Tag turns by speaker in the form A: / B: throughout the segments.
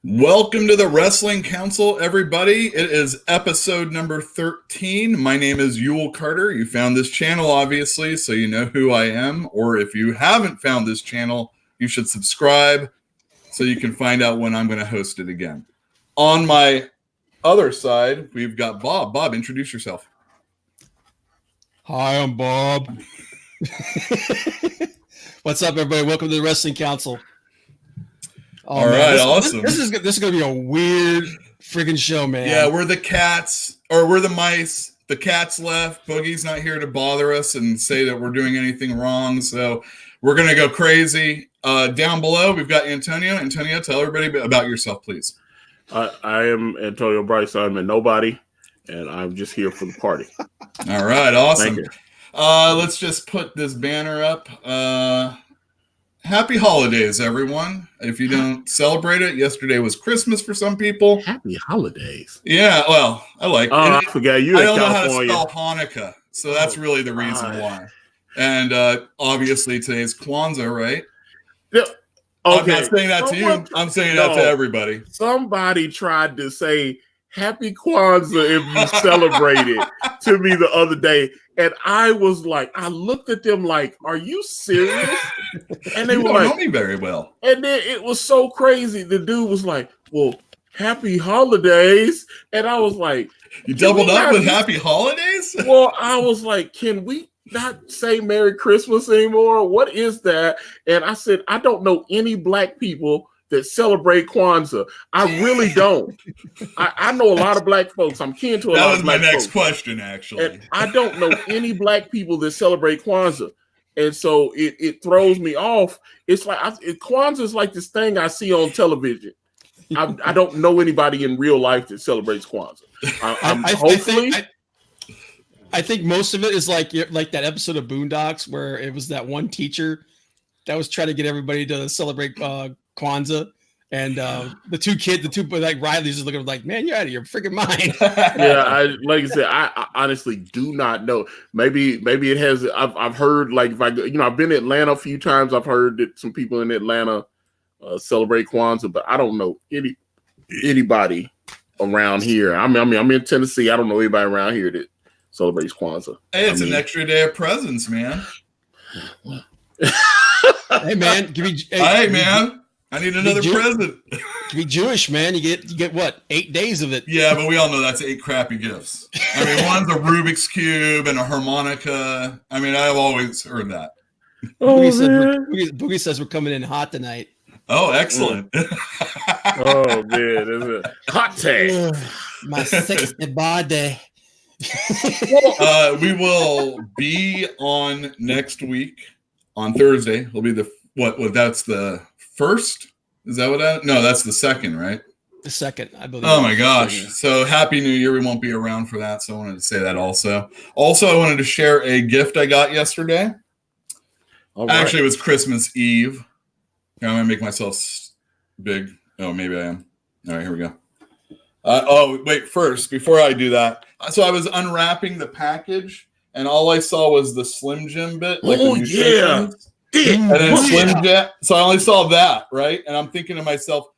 A: Welcome to the Wrestling Council, everybody. It is episode number 13. My name is Yule Carter. You found this channel, obviously, so you know who I am. Or if you haven't found this channel, you should subscribe so you can find out when I'm going to host it again. On my other side, we've got Bob. Bob, introduce yourself.
B: Hi, I'm Bob. What's up, everybody? Welcome to the Wrestling Council.
A: Oh, all right, awesome.
B: This is going to be a weird friggin' show, man.
A: Yeah, we're the cats, or we're the mice. The cat's left. Boogie's not here to bother us and say that we're doing anything wrong. So we're going to go crazy. Down below, we've got Antonio. Antonio, tell everybody about yourself, please.
C: I am Antonio Bryce. I'm a nobody, and I'm just here for the party.
A: All right, awesome.
C: Thank you.
A: Let's just put this banner up. Happy holidays, everyone. If you don't celebrate it, yesterday was Christmas for some people.
C: Happy holidays.
A: Yeah, well, I like it.
C: I forgot you in California.
A: I don't know how to spell Hanukkah, so that's really the reason why. And obviously today's Kwanzaa, right?
C: Yeah. Okay.
A: I'm not saying that to you. I'm saying that to everybody.
C: Somebody tried to say Happy Kwanzaa if you celebrate it to me the other day. And I was like, I looked at them like, are you serious? And they were like,
A: know me very well.
C: And then it was so crazy. The dude was like, well, happy holidays. And I was like,
A: you doubled up with happy holidays?
C: Well, I was like, can we not say Merry Christmas anymore? What is that? And I said, I don't know any black people that celebrate Kwanzaa. I really don't. I know a lot of black folks. I'm kin to a lot of black folks.
A: That was my next question, actually.
C: And I don't know any black people that celebrate Kwanzaa. And so it throws me off. It's like Kwanzaa is like this thing I see on television. I don't know anybody in real life that celebrates Kwanzaa.
B: I think most of it is like that episode of Boondocks where it was that one teacher that was trying to get everybody to celebrate Kwanzaa, and the two like Riley's just looking like, man, you're out of your freaking mind.
C: Yeah, like I said, I honestly do not know. Maybe it has. I've heard, like, if I've been to Atlanta a few times. I've heard that some people in Atlanta celebrate Kwanzaa, but I don't know anybody around here. I'm in Tennessee. I don't know anybody around here that celebrates Kwanzaa.
A: Hey, it's an extra day of presents, man.
B: Hey, man,
A: hey, man. I need another present.
B: Be Jewish, man. You get what, 8 days of it?
A: Yeah, but we all know that's 8 crappy gifts. I mean, one's a Rubik's Cube and a harmonica. I mean, I've always heard that.
B: Boogie says we're coming in hot tonight.
A: Oh, excellent.
C: Oh, man. Is it hot take?
B: My 60th birthday.
A: We will be on next week on Thursday. It'll be that's the first? Is that what no, that's the second, right?
B: The second, I believe.
A: Oh my gosh. So happy New Year. We won't be around for that. So I wanted to say that also. Also, I wanted to share a gift I got yesterday. Right. Actually, it was Christmas Eve. I'm going to make myself big. Oh, maybe I am. All right, here we go. Wait, first, before I do that. So I was unwrapping the package and all I saw was the Slim Jim bit. Like the nutrition. And then Slim Jim. So I only saw that, right? And I'm thinking to myself,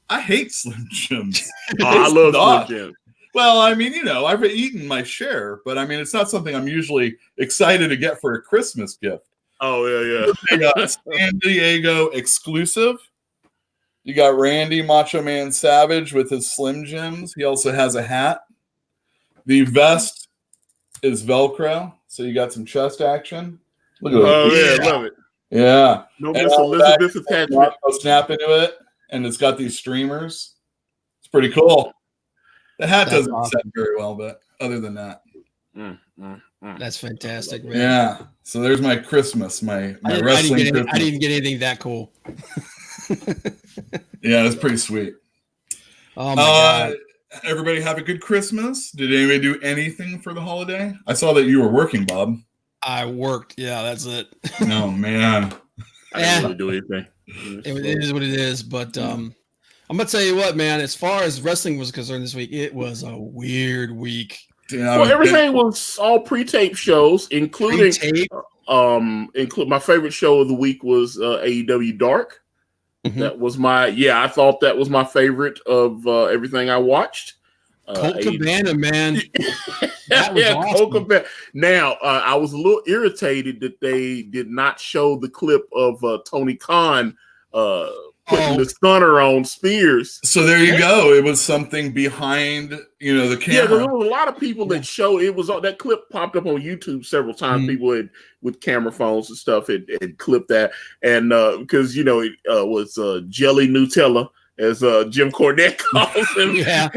A: I hate Slim Jims.
C: I love Slim Jims.
A: Well, I mean, I've eaten my share, but I mean, it's not something I'm usually excited to get for a Christmas gift.
C: Oh, yeah.
A: They got San Diego exclusive. You got Randy Macho Man Savage with his Slim Jims. He also has a hat. The vest is Velcro, so you got some chest action. Look at
C: it. Yeah, love it.
A: Yeah.
C: No Miss Elizabeth attachment.
A: Snap into it, and it's got these streamers. It's pretty cool. The hat doesn't set very well, but other than that.
B: That's fantastic, man.
A: Yeah. So there's my Christmas, my wrestling Christmas.
B: I didn't even get anything that cool.
A: Yeah, it's pretty sweet.
B: Oh, my God.
A: Everybody have a good Christmas. Did anybody do anything for the holiday? I saw that you were working, Bob.
B: I worked. Yeah, that's it.
A: Oh, man.
C: I didn't really do anything.
B: It is what it is. But I'm going to tell you what, man, as far as wrestling was concerned this week, it was a weird week.
A: Yeah,
C: well, everything was all pre-tape shows, including my favorite show of the week was AEW Dark. That was I thought that was my favorite of everything I watched.
B: Colt Cabana, man. That was awesome.
C: Colt Cabana. Now, I was a little irritated that they did not show the clip of Tony Khan putting the stunner on Spears.
A: So there you go. It was something behind, the camera.
C: Yeah, there was a lot of people that show it was that clip popped up on YouTube several times.
B: Mm-hmm.
C: People with camera phones and stuff had clipped that, and because it was Jelly Nutella, as Jim Cornette calls him, had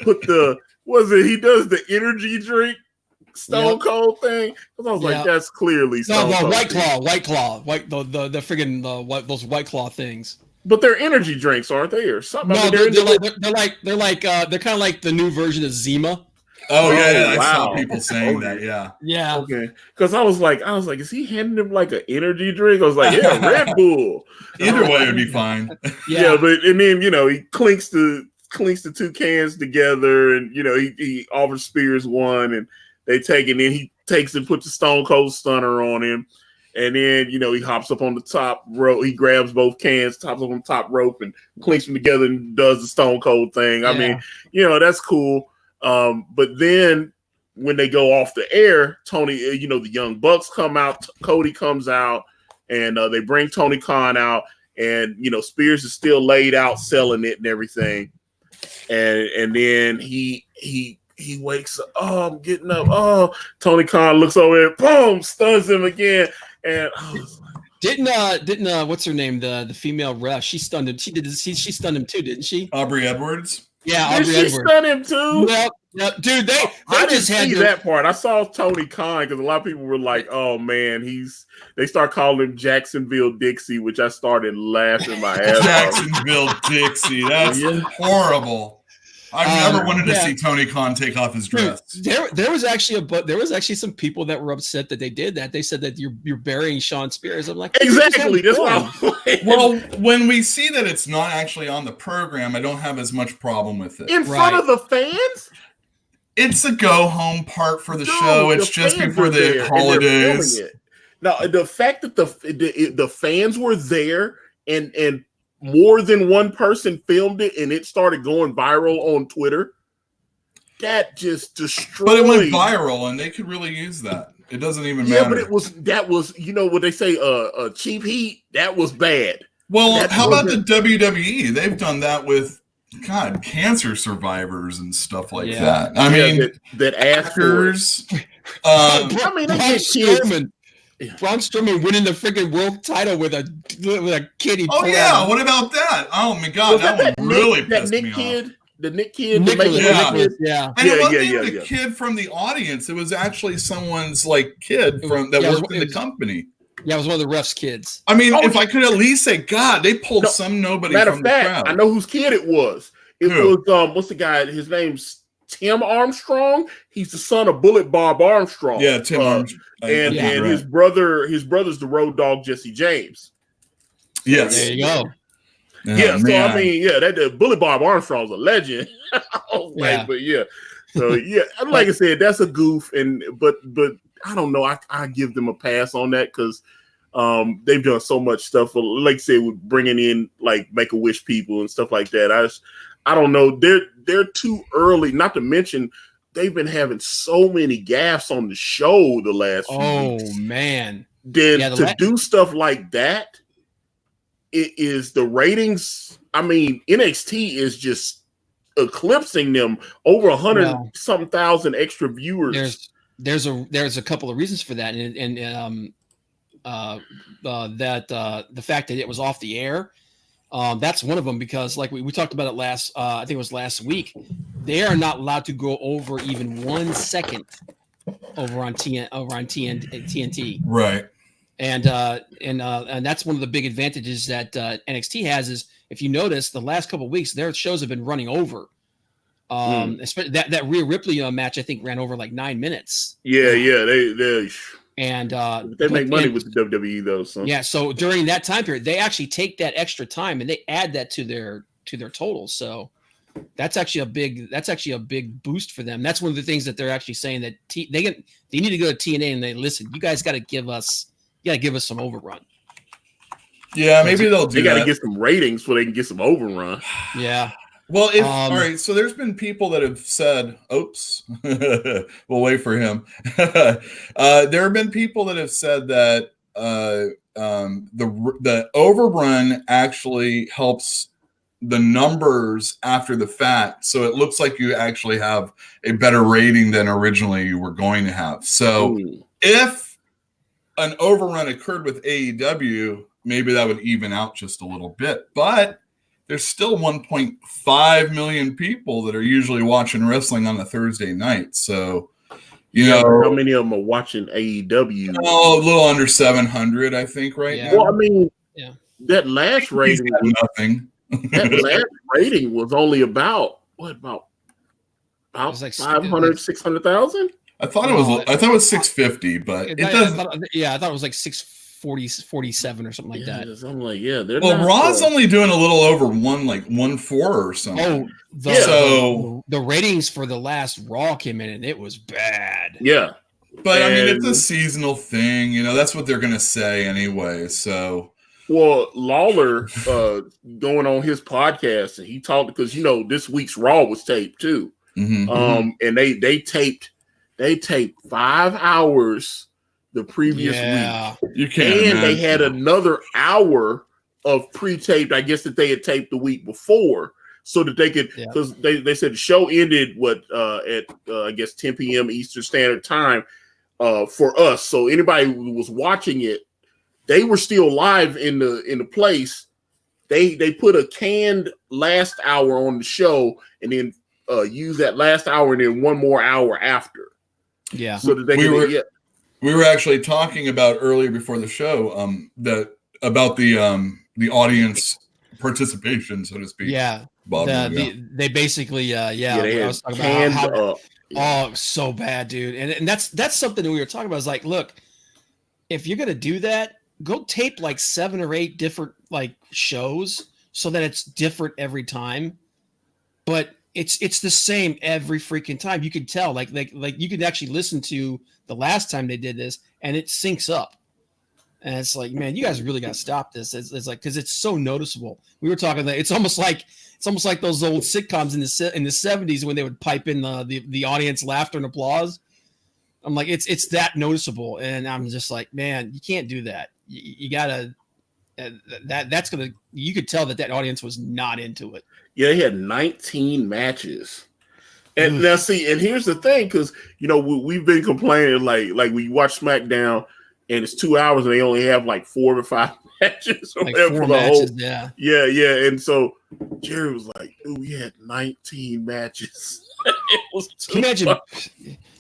C: put he does the energy drink Stone Cold thing, because I was like, that's clearly Stone Cold.
B: White Claw, the friggin' those White Claw things.
C: But they're energy drinks, aren't they, or something?
B: No, they're kind of like the new version of Zima.
A: Oh yeah, I saw people saying that.
B: Yeah.
C: Okay, because I was like, is he handing him like an energy drink? I was like, yeah, Red Bull.
A: Either way, it'd be fine.
C: Yeah, but and then he clinks the two cans together, and he offers Spears one, and they take it, and then he takes and puts the Stone Cold Stunner on him, and then he hops up on the top rope. He grabs both cans, hops up on the top rope, and clinks them together and does the Stone Cold thing. I mean, that's cool. But then when they go off the air, Tony, the Young Bucks come out, Cody comes out, and they bring Tony Khan out, and Spears is still laid out selling it and everything, and then he wakes up. Oh, I'm getting up. Oh, Tony Khan looks over and boom, stuns him again, and
B: didn't what's her name, the female ref? She stunned him. She stunned him too, didn't she?
A: Aubrey Edwards.
B: Yeah,
C: did she stun him too?
B: Well, dude,
C: I didn't see that part. I saw Tony Khan because a lot of people were like, "Oh man, they start calling him Jacksonville Dixie," which I started laughing my ass off.
A: Jacksonville Dixie. That's horrible. I've never wanted to see Tony Khan take off his dress.
B: There was actually some people that were upset that they did that. They said that you're burying Sean Spears. I'm like,
C: exactly. That's what
A: well, when we see that it's not actually on the program, I don't have as much problem with it.
C: In front of the fans?
A: It's a go home part for the show. It's just before the holidays.
C: Now, the fact that the fans were there and more than one person filmed it and it started going viral on Twitter, that just destroyed.
A: But it went viral, and they could really use that. It doesn't even matter.
C: Yeah, but that was what they say, cheap heat. That was bad.
A: Well, how about the WWE? They've done that with cancer survivors and stuff like that. I mean,
C: that actors.
B: I mean, Braun Strowman winning the freaking world title with a kitty.
A: Oh yeah, what about that? Oh my god, that one really pissed me off.
C: The Nick kid,
A: Nicholas, and it wasn't even a kid from the audience. It was actually someone's kid that worked in the company.
B: Yeah, it was one of the refs' kids.
A: I mean, if I could at least say, God, they pulled some nobody from the crowd.
C: I know whose kid it was. It was what's the guy? His name's Tim Armstrong. He's the son of Bullet Bob Armstrong.
A: Yeah, Tim Armstrong.
C: And his brother's the Road Dogg Jesse James.
A: Yes.
B: There you go.
C: Yeah, so I mean, that Bullet Bob Armstrong's a legend. So like I said, that's a goof, but I don't know. I give them a pass on that because they've done so much stuff. Like I said, with bringing in Make-A-Wish people and stuff like that. I don't know. They're too early. Not to mention, they've been having so many gaffes on the show the last few weeks.
B: Oh man!
C: Then to do stuff like that, it is the ratings. I mean, NXT is just eclipsing them over 100-something thousand extra viewers.
B: There's a couple of reasons for that, and the fact that it was off the air, that's one of them, because like we talked about it last, I think it was last week, they are not allowed to go over even 1 second over on TNT.
A: Right.
B: And that's one of the big advantages that NXT has is, if you notice, the last couple of weeks their shows have been running over. Especially that Rhea Ripley match, I think, ran over 9 minutes.
C: Yeah, they make money with the WWE though. So.
B: Yeah, so during that time period, they actually take that extra time and they add that to their totals. So that's actually a big boost for them. That's one of the things that they're actually saying, that they need to go to TNA and they listen. You guys got to give us some overrun.
A: Yeah, maybe they'll do
C: They got to
A: that.
C: get some ratings so they can get some overrun.
B: Yeah.
A: Well, all right, so there's been people that have said, "Oops, we'll wait for him." There have been people that have said that the overrun actually helps the numbers after the fact, so it looks like you actually have a better rating than originally you were going to have. So, if an overrun occurred with AEW, maybe that would even out just a little bit, but there's still 1.5 million people that are usually watching wrestling on a Thursday night. So, you know,
C: how many of them are watching AEW?
A: Oh, a little under 700, I think, right now.
C: Well, I mean, that last rating
A: was nothing.
C: That last rating was only about about like 500, 600,000?
A: I thought it was 650, but it doesn't.
B: I thought it was like 647 or something like that.
C: I'm like, they're
A: well, Raw's only doing a little over 1.4 or something.
B: Oh, the ratings for the last Raw came in and it was bad.
C: Yeah.
A: But I mean, it's a seasonal thing, you know, that's what they're gonna say anyway. So
C: well, Lawler going on his podcast and he talked because this week's Raw was taped too. And they taped 5 hours the previous week.
A: You can't.
C: And they had another hour of pre-taped, I guess, that they had taped the week before, so that they could, because they said the show ended at I guess 10 p.m. Eastern Standard Time for us. So anybody who was watching it, they were still live in the place. They put a canned last hour on the show and then use that last hour and then one more hour after.
B: Yeah.
C: So that they
A: we were actually talking about earlier before the show about the audience participation, so to speak.
B: Yeah.
A: Bob,
B: they basically
C: they
B: I was talking about how so bad, dude. And that's something that we were talking about. Is like, look, if you're gonna do that, go tape like 7 or 8 different like shows so that it's different every time. But it's the same every freaking time. You can tell, like you can actually listen to the last time they did this, and it syncs up. And it's like, man, you guys really got to stop this. It's like, because it's so noticeable. We were talking that it's almost like those old sitcoms in the 70s when they would pipe in the audience laughter and applause. I'm like, it's that noticeable, and I'm just like, man, you can't do that. You gotta. That's gonna. You could tell that audience was not into it.
C: Yeah, they had 19 matches. And now see, and here's the thing, because we've been complaining like we watch SmackDown and it's 2 hours and they only have like 4 or 5 matches or
B: like
C: whatever
B: 4
C: for the
B: matches,
C: whole. Yeah. And so Jerry was like, dude, we had 19 matches. It was
B: Can you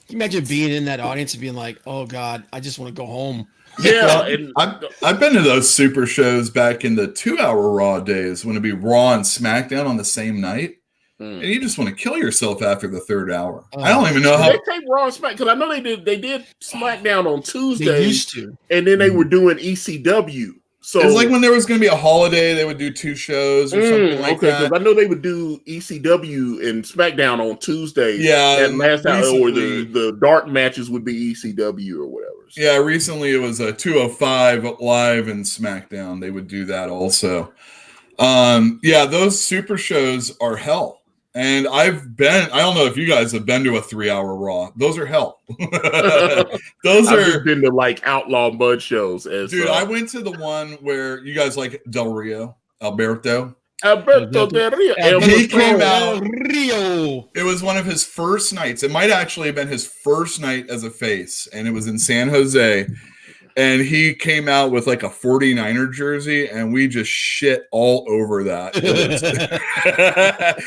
B: imagine being in that audience and being like, oh God, I just want to go home.
C: Yeah, and
A: I've been to those super shows back in the 2-hour Raw days when it'd be Raw and SmackDown on the same night, and you just want to kill yourself after the 3rd hour. I don't even know how
C: they tape Raw and SmackDown, because I know they did SmackDown on Tuesday.
B: They used to,
C: and then they were doing ECW. So
A: it was like when there was going to be a holiday, they would do 2 shows or something like that.
C: Because I know they would do ECW and SmackDown on Tuesdays.
A: Yeah,
C: and last time, or the dark matches would be ECW or whatever. So.
A: Yeah, recently it was a 205 live and SmackDown. They would do that also. Yeah, those super shows are hell. And I don't know if you guys have been to a 3-hour Raw. Those are hell. I've
C: just been to like Outlaw Mud shows.
A: Dude, I went to the one where you guys like Del Rio, Alberto
C: Del Rio.
A: He came out. It was one of his first nights. It might actually have been his first night as a face, and it was in San Jose. And he came out with like a 49er jersey, and we just shit all over that.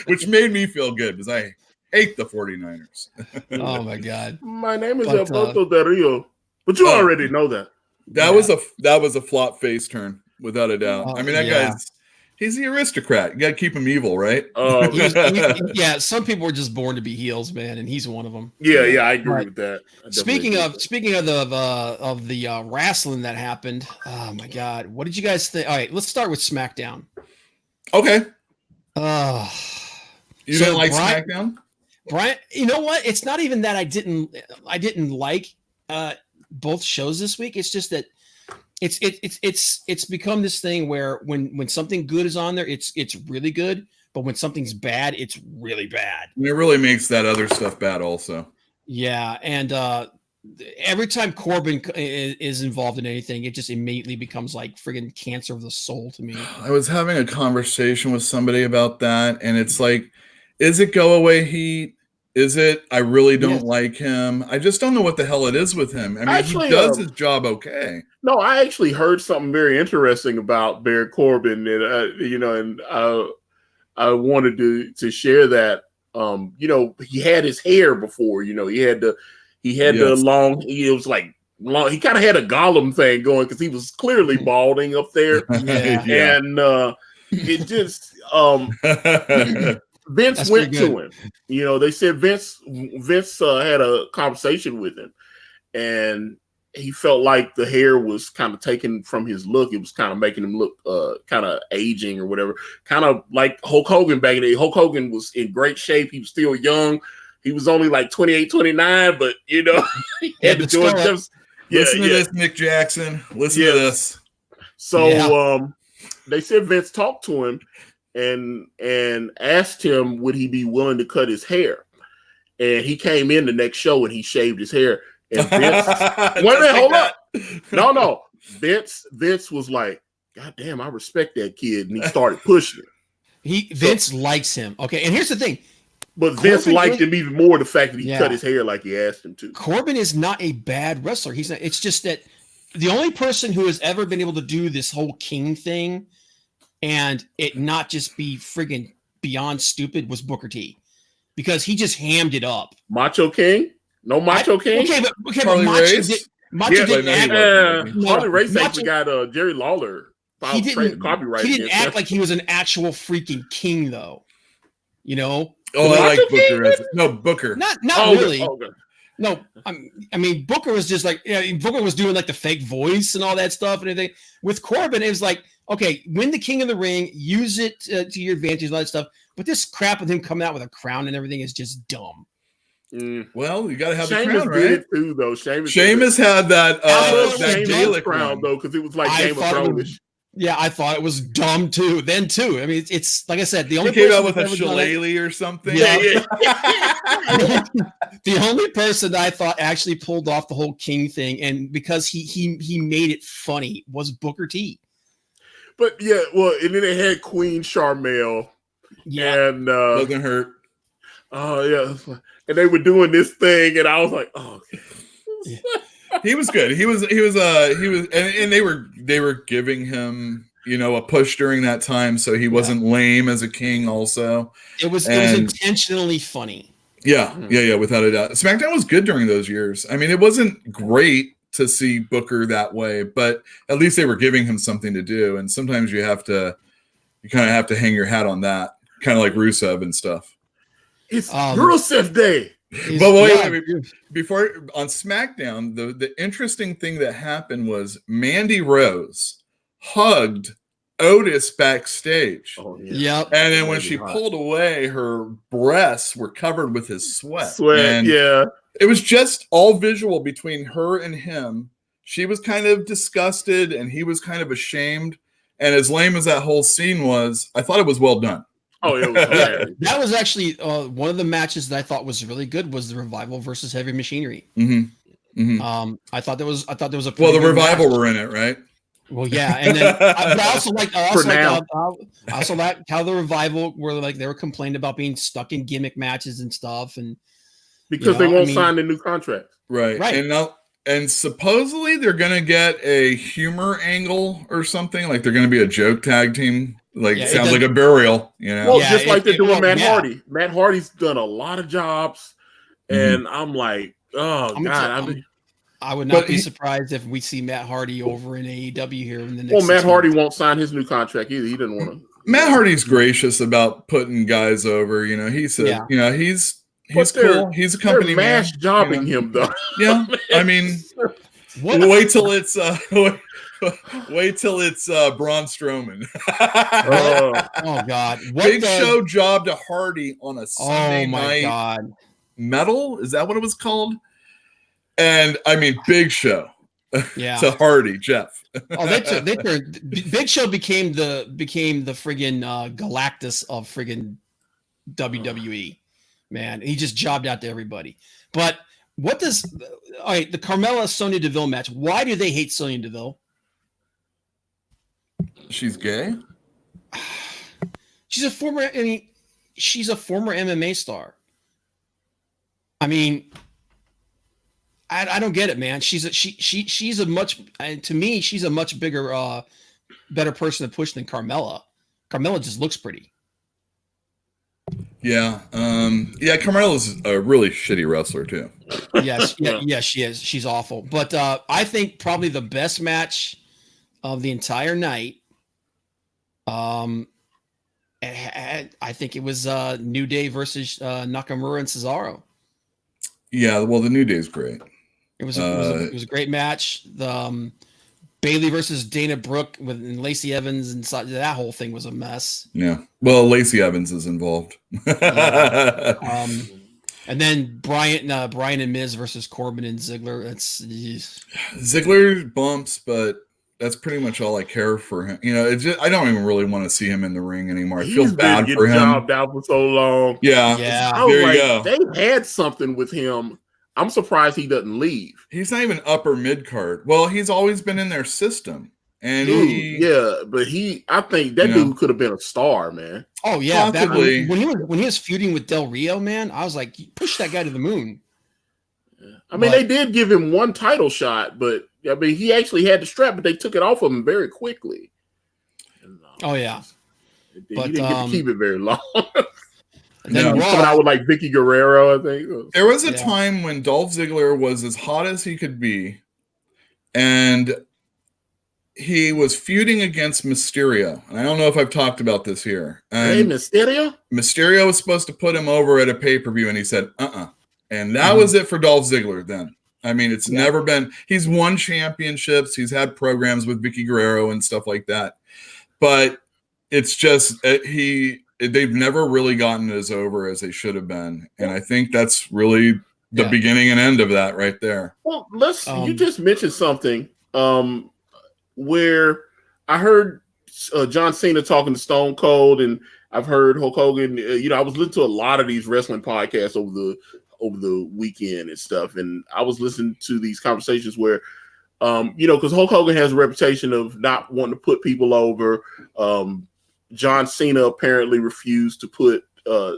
A: Which made me feel good because I hate the 49ers.
B: Oh my God.
C: My name is Alberto Del Rio. But you already know that.
A: That was a flop face turn, without a doubt. I mean, that guy's he's the aristocrat. You gotta keep him evil, right?
B: Yeah, some people are just born to be heels, man, and he's one of them.
C: Yeah, I agree with that.
B: Speaking of the wrestling that happened, oh my God, what did you guys think? All right, let's start with SmackDown.
A: Okay.
B: You
A: didn't like SmackDown?
B: Brian, you know what? It's not even that I didn't like both shows this week. It's just that it's become this thing where when something good is on there, it's really good, but when something's bad, it's really bad.
A: And it really makes that other stuff bad also.
B: Yeah, and every time Corbin is involved in anything, it just immediately becomes like friggin' cancer of the soul to me.
A: I was having a conversation with somebody about that, and it's like, is it go away heat? Is it I really don't like him? I just don't know what the hell it is with him. I mean, actually, he does his job okay.
C: No, I actually heard something very interesting about Baron Corbin, and I wanted to share that. He had his hair before. He had the long. It was like long. He kind of had a Gollum thing going because he was clearly balding up there, and it just Vince went to him. They said Vince had a conversation with him, and he felt like the hair was kind of taken from his look. It was kind of making him look kind of aging or whatever. Kind of like Hulk Hogan back in the day. Hulk Hogan was in great shape. He was still young. He was only like 28, 29, but he had to do it.
A: Listen to this, Nick Jackson. Listen to this.
C: So they said Vince talked to him and asked him would he be willing to cut his hair, and he came in the next show and he shaved his hair. And Vince, wait a minute, hold up, no, Vince was like, God damn, I respect that kid, and he started pushing it.
B: Vince likes him, okay. And here's the thing,
C: but Vince liked him even more the fact that he cut his hair like he asked him to.
B: Corbin is not a bad wrestler. He's not. It's just that the only person who has ever been able to do this whole King thing and it not just be friggin' beyond stupid was Booker T, because he just hammed it up.
C: Macho King? No Macho King?
B: Okay, but Macho didn't act.
C: Harley Race actually got Jerry Lawler.
B: He didn't act like he was an actual freaking king, though. Oh,
A: I like Booker. No, Booker.
B: Not really. Okay. No, I mean Booker was just like Booker was doing like the fake voice and all that stuff and everything. With Corbin, it was like, okay, win the King of the Ring, use it to your advantage, and all that stuff. But this crap with him coming out with a crown and everything is just dumb.
A: Well, you got to have
C: Sheamus
A: the crown, right?
C: Did it too, though.
A: Sheamus had that
C: Gaelic crown though, because it was like Game of Thrones.
B: Yeah, I thought it was dumb too. Then too, I mean, it's like I said, the only
A: he came out with a shillelagh or something.
B: Yeah. The only person that I thought actually pulled off the whole King thing, and because he made it funny, was Booker T.
C: But and then they had Queen Charmel.
B: Yeah,
C: and
A: doesn't hurt.
C: Oh yeah, and they were doing this thing, and I was like, oh. Okay.
A: He was good. He was, and they were giving him, a push during that time, so he wasn't lame as a king. Also,
B: it was intentionally funny.
A: Yeah, without a doubt. SmackDown was good during those years. I mean, it wasn't great to see Booker that way, but at least they were giving him something to do. And sometimes you kind of have to hang your hat on that, kind of like Rusev and stuff.
C: It's Rusev Day.
A: But wait, before on SmackDown, the interesting thing that happened was Mandy Rose hugged Otis backstage.
C: Oh, yeah.
B: Yep.
A: And then when she pulled away, her breasts were covered with his sweat.
C: And
A: it was just all visual between her and him. She was kind of disgusted and he was kind of ashamed. And as lame as that whole scene was, I thought it was well done.
C: Oh, it was hilarious.
B: That was actually one of the matches that I thought was really good was the Revival versus Heavy Machinery.
A: Mm-hmm. Mm-hmm.
B: I thought there was a
A: the Revival were in it, right?
B: Well, yeah, and then but I also like how the Revival were like they were complaining about being stuck in gimmick matches and stuff, and
C: because they won't sign the new contract,
A: right? And supposedly they're gonna get a humor angle or something, like they're gonna be a joke tag team. Sounds like a burial,
C: Well, just like they're doing Matt Hardy. Matt Hardy's done a lot of jobs, and I'm like, oh God,
B: I would not be surprised if we see Matt Hardy over in AEW here in the next.
C: Well, Matt Hardy won't sign his new contract either. He didn't want to.
A: Matt Hardy's gracious about putting guys over. He said, he's cool. He's a company man.
C: Jobbing him though.
A: Yeah, I mean, wait till it's Braun Strowman.
B: Oh God!
A: Big Show jobbed to Hardy on a Sunday night.
B: God!
A: Metal, is that what it was called? And I mean, Big Show.
B: Yeah.
A: to Hardy, Jeff.
B: Oh, they turned Big Show became the friggin' Galactus of friggin' WWE. Man, he just jobbed out to everybody. But what does all right, the Carmella Sonya Deville match? Why do they hate Sonya Deville?
A: She's gay?
B: She's a former MMA star. I mean, I don't get it, man. She's a much, to me, she's a much bigger, better person to push than Carmella. Carmella just looks pretty.
A: Yeah. Carmella's a really shitty wrestler too.
B: Yes, she is. She's awful. But I think probably the best match of the entire night. I think it was New Day versus Nakamura and Cesaro.
A: Yeah, well, the New Day's great.
B: It was a great match. The Bayley versus Dana Brooke with Lacey Evans and that whole thing was a mess.
A: Yeah. Well, Lacey Evans is involved.
B: Yeah. And then Brian and Miz versus Corbin and Ziggler.
A: Ziggler bumps, but that's pretty much all I care for him. You know, I don't even really want to see him in the ring anymore. I feel bad for him.
C: Jobbed out for so long.
A: Yeah. There you go.
C: They had something with him. I'm surprised he doesn't leave.
A: He's not even upper mid card. Well, he's always been in their system, and
C: I think that dude could have been a star, man.
B: Oh yeah,
A: possibly.
B: When he was feuding with Del Rio, man, I was like, push that guy to the moon.
C: I mean, they did give him one title shot, but I mean, he actually had the strap, but they took it off of him very quickly.
B: Oh yeah,
C: he didn't get to keep it very long.
B: And then
C: coming out with like Vicky Guerrero, I think.
A: There was a time when Dolph Ziggler was as hot as he could be, and he was feuding against Mysterio. And I don't know if I've talked about this here.
C: Hey, Mysterio?
A: Mysterio was supposed to put him over at a pay-per-view, and he said, And that was it for Dolph Ziggler then. I mean, it's never been – he's won championships. He's had programs with Vicky Guerrero and stuff like that. But it's just they've never really gotten as over as they should have been. And I think that's really the beginning and end of that right there.
C: Well, you just mentioned something where I heard John Cena talking to Stone Cold, and I've heard Hulk Hogan. I was listening to a lot of these wrestling podcasts over the weekend and stuff, and I was listening to these conversations where, because Hulk Hogan has a reputation of not wanting to put people over. John Cena apparently refused to put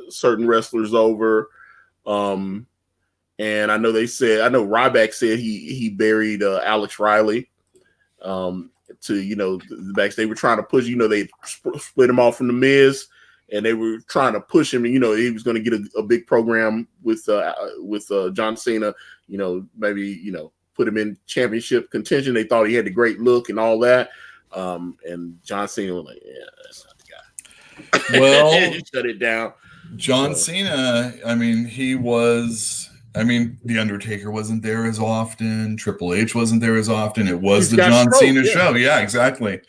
C: certain wrestlers over. And I know Ryback said he buried Alex Riley to, the backstage. They were trying to push, they split him off from the Miz, and they were trying to push him. And, he was going to get a big program with John Cena, maybe, put him in championship contention. They thought he had the great look and all that. And John Cena was like, yeah, that's not the guy.
A: Well,
C: shut it down.
A: John Cena, The Undertaker wasn't there as often. Triple H wasn't there as often. It was the John Cena show. Yeah, exactly.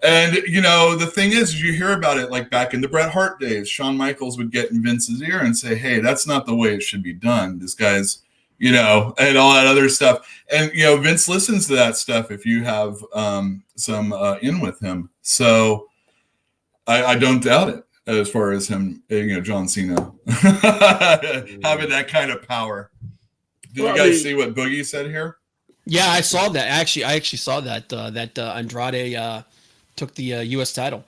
A: And, the thing is, you hear about it like back in the Bret Hart days. Shawn Michaels would get in Vince's ear and say, hey, that's not the way it should be done. This guy's, and all that other stuff. And, Vince listens to that stuff if you have some in with him. So I don't doubt it as far as him, John Cena having that kind of power. Did you guys see what Boogie said here?
B: Yeah, I saw that. I actually saw that Andrade took the U.S. title.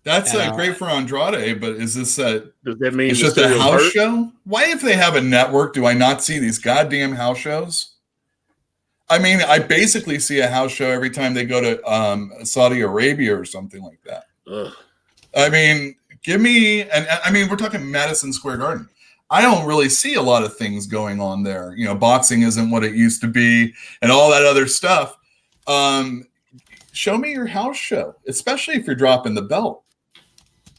A: That's great for Andrade, but is this does
C: that mean
A: it's just a house show? Why, if they have a network, do I not see these goddamn house shows? I mean, I basically see a house show every time they go to Saudi Arabia or something like that.
C: Ugh.
A: I mean, we're talking Madison Square Garden. I don't really see a lot of things going on there. Boxing isn't what it used to be and all that other stuff. Show me your house show, especially if you're dropping the belt.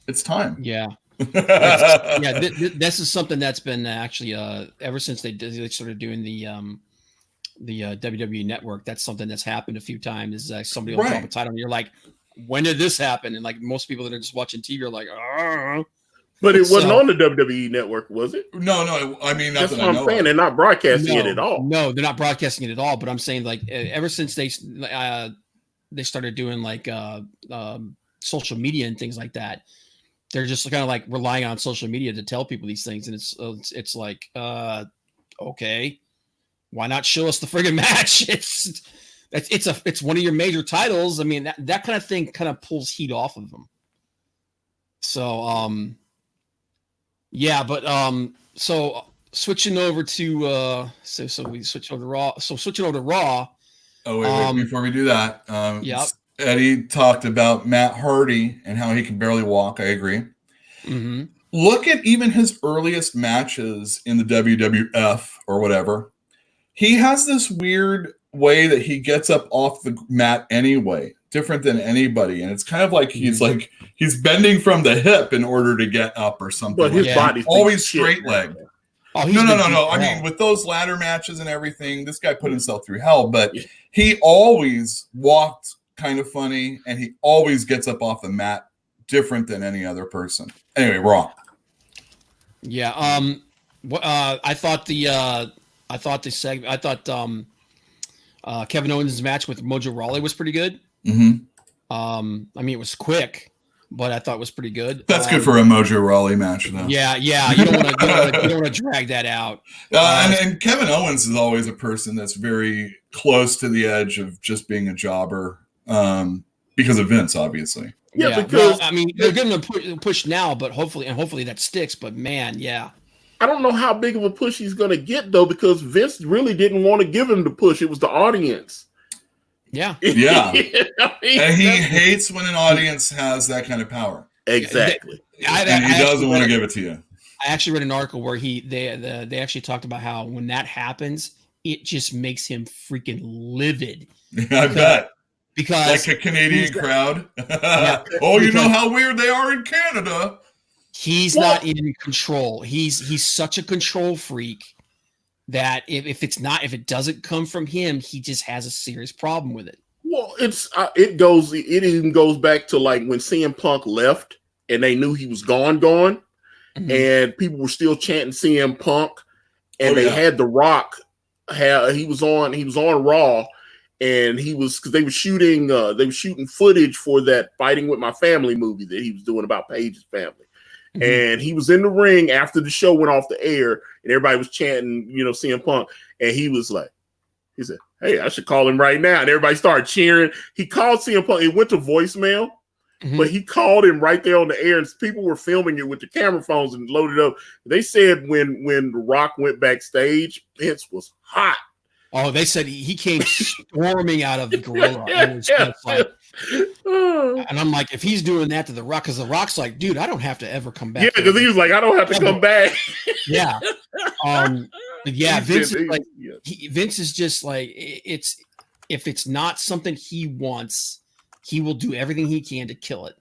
A: It's time.
B: Yeah. This is something that's been actually ever since they started doing the WWE Network. That's something that's happened a few times. Is somebody will drop a title and you're like, when did this happen? And like most people that are just watching TV are like,
C: But it wasn't
B: So-
C: on the WWE network, was it?
A: No. I mean, not
C: That's
A: that
C: what
A: I
C: I'm
A: know
C: saying.
A: of.
C: They're not broadcasting it at all.
B: No, they're not broadcasting it at all. But I'm saying like ever since they started doing like social media and things like that, they're just kind of like relying on social media to tell people these things, and it's like okay, why not show us the friggin' match? It's one of your major titles. I mean that kind of thing kind of pulls heat off of them. So yeah, but so switching over to so we switch over to Raw. So switching over to Raw.
A: Oh wait, before we do that,
B: Yep.
A: Eddie talked about Matt Hardy and how he can barely walk. I agree.
B: Mm-hmm.
A: Look at even his earliest matches in the WWF or whatever. He has this weird way that he gets up off the mat anyway, different than anybody. And it's kind of like he's bending from the hip in order to get up or something.
C: But his
A: like
C: body's
A: that. Always
C: shit,
A: straight
C: man.
A: leg.
B: Oh,
A: No. I mean, with those ladder matches and everything, this guy put himself through hell, but he always walked kind of funny and he always gets up off the mat different than any other person. Anyway, Raw.
B: Yeah. I thought Kevin Owens' match with Mojo Rawley was pretty good.
A: Mm-hmm.
B: I mean, it was quick, but I thought it was pretty good.
A: That's good for a Mojo Rawley match, though.
B: Yeah. You don't want to drag that out.
A: And Kevin Owens is always a person that's very close to the edge of just being a jobber because of Vince, obviously.
C: Yeah, because
B: I mean, they're giving him a push now, but hopefully that sticks. But man, yeah.
C: I don't know how big of a push he's going to get, though, because Vince really didn't want to give him the push. It was the audience.
B: Yeah.
A: Yeah.
C: I mean,
A: And he hates when an audience has that kind of power.
C: Exactly.
A: And he doesn't want to give it to you.
B: I actually read an article where they actually talked about how when that happens, it just makes him freaking livid.
A: I bet.
B: Because
A: like a Canadian crowd. Oh, you know how weird they are in Canada.
B: He's not in control. He's such a control freak that if it doesn't come from him, he just has a serious problem with it.
C: Well, it even goes back to like when CM Punk left and they knew he was gone,
B: Mm-hmm.
C: and people were still chanting CM Punk, and they had The Rock. He was on Raw, and because they were shooting footage for that Fighting with My Family movie that he was doing about Paige's family. Mm-hmm. And he was in the ring after the show went off the air, and everybody was chanting, CM Punk, and he said, "Hey, I should call him right now." And everybody started cheering. He called CM Punk. It went to voicemail, but he called him right there on the air, and people were filming it with the camera phones and loaded up. They said when The Rock went backstage, Vince was hot.
B: Oh, they said he came storming out of the gorilla. And I'm like, if he's doing that to The Rock, because The Rock's like, dude, I don't have to ever come back.
C: Yeah, because he was like, I don't have to come back.
B: Yeah. But yeah, Vince is just like, if it's not something he wants, he will do everything he can to kill it.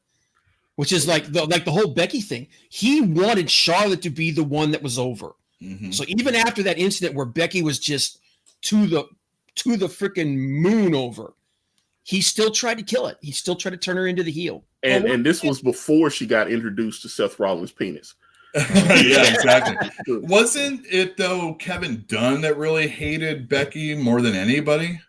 B: Which is like the whole Becky thing. He wanted Charlotte to be the one that was over. Mm-hmm. So even after that incident where Becky was just to the freaking moon over, he still tried to kill it. He still tried to turn her into the heel.
C: And this was before she got introduced to Seth Rollins' penis.
A: Yeah, exactly. Wasn't it, though, Kevin Dunn that really hated Becky more than anybody?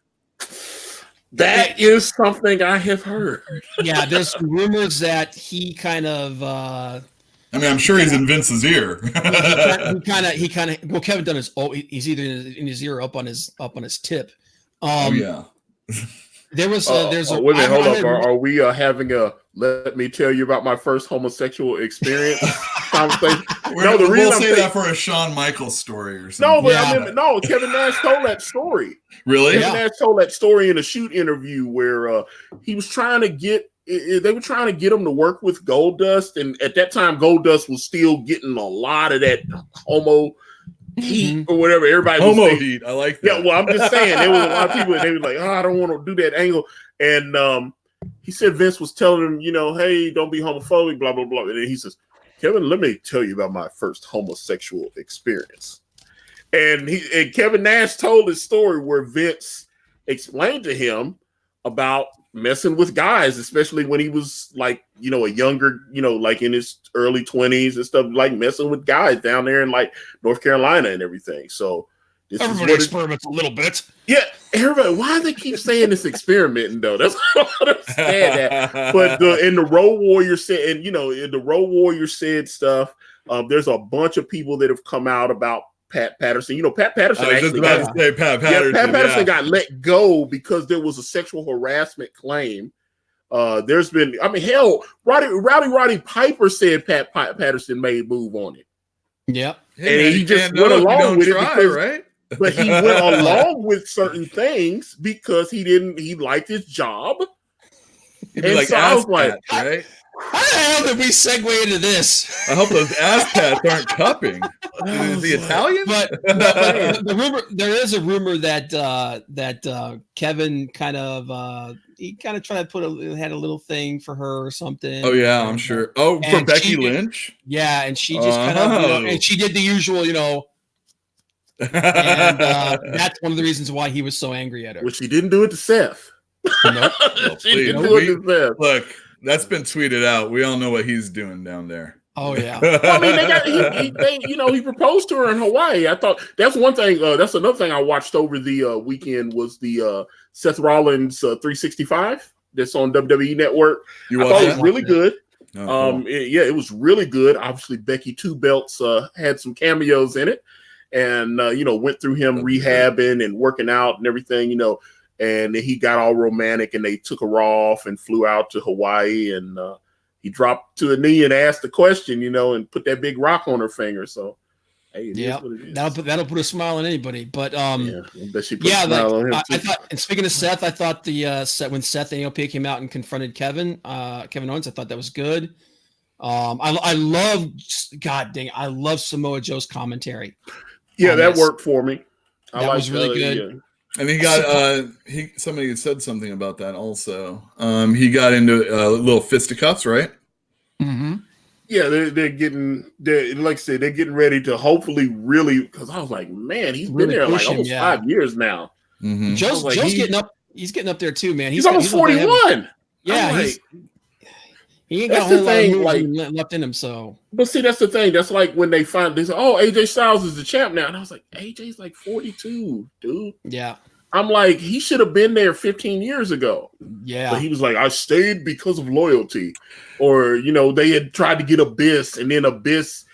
C: That is something I have heard.
B: Yeah, there's rumors that he kind of...
A: I mean, I'm sure he's in Vince's ear.
B: He kind of. Well, Kevin Dunn is. Oh, he's either in his ear or up on his tip.
A: Yeah.
B: There was. There's a.
C: Wait a minute, hold up. Are we having a "Let me tell you about my first homosexual experience" conversation?
A: We'll say that for a Shawn Michaels story or something.
C: No, but Kevin Nash told that story.
A: Really?
C: Kevin Nash told that story in a shoot interview where he was trying to get. They were trying to get him to work with Goldust, and at that time, Goldust was still getting a lot of that homo heat or whatever. Everybody
A: homo heat. I like that.
C: Yeah, well, I'm just saying there was a lot of people, and they were like, "Oh, I don't want to do that angle." And he said Vince was telling him, "Hey, don't be homophobic," blah blah blah. And then he says, "Kevin, let me tell you about my first homosexual experience." And Kevin Nash told his story where Vince explained to him about messing with guys, especially when he was like, a younger, like in his early 20s and stuff, like messing with guys down there in like North Carolina and everything. So
B: everybody experiments a little bit.
C: Yeah, everybody. Why do they keep saying this experimenting though? That's what I don't understand that. But in the Road Warrior said, and in the Road Warrior said stuff. There's a bunch of people that have come out about Pat Patterson. Pat Patterson.
A: I was just about to say Pat Patterson.
C: Pat Patterson got let go because there was a sexual harassment claim. There's been, hell, Roddy Piper said Pat Patterson made move on it.
B: Yep.
C: Hey, and he just went along with it because,
A: right?
C: But he went along with certain things because he liked his job.
A: He'd be like, I was like, right?
B: How the hell did we segue into this?
A: I hope those ass pats aren't cupping. Is he Italian?
B: But the rumor, there is a rumor that Kevin kind of tried to had a little thing for her or something.
A: Oh yeah, I'm sure. Oh, for Becky Lynch.
B: Yeah, and she just kind of and she did the usual, and that's one of the reasons why he was so angry at her.
C: Well, she didn't do it to Seth.
B: Nope.
C: She didn't do it to Seth.
A: Look. That's been tweeted out. We all know what he's doing down there.
B: Oh yeah.
C: He proposed to her in Hawaii. I thought that's one thing. That's another thing I watched over the weekend was the Seth Rollins 365 that's on WWE Network. I thought it was really good. Oh, cool. It was really good. Obviously, Becky Two Belts had some cameos in it, and went through him rehabbing and working out and everything. And then he got all romantic and they took a Raw off and flew out to Hawaii and he dropped to a knee and asked the question, and put that big rock on her finger. So, hey,
B: that'll put a smile on anybody. But
C: I bet she put a smile on him too.
B: I thought, and speaking of Seth, I thought when Seth and AOP came out and confronted Kevin Owens, I thought that was good. I love Samoa Joe's commentary.
C: Yeah, that worked for me.
B: That was really good.
C: Yeah.
A: And he got somebody had said something about that also. He got into a little fisticuffs, right?
B: Mm-hmm.
C: Yeah, they're like I said, they're getting ready to hopefully really, because I was like, man, he's been there like almost 5 years now.
B: Mm-hmm. Joe's getting up. He's getting up there too, man.
C: He's almost 41.
B: Yeah, he ain't got a whole lot of moves left in him. So,
C: but see, that's the thing. That's like when they say, "Oh, AJ Styles is the champ now," and I was like, "AJ's like 42, dude."
B: Yeah,
C: I'm like, he should have been there 15 years ago.
B: Yeah,
C: but he was like, "I stayed because of loyalty," or they had tried to get Abyss, and then Abyss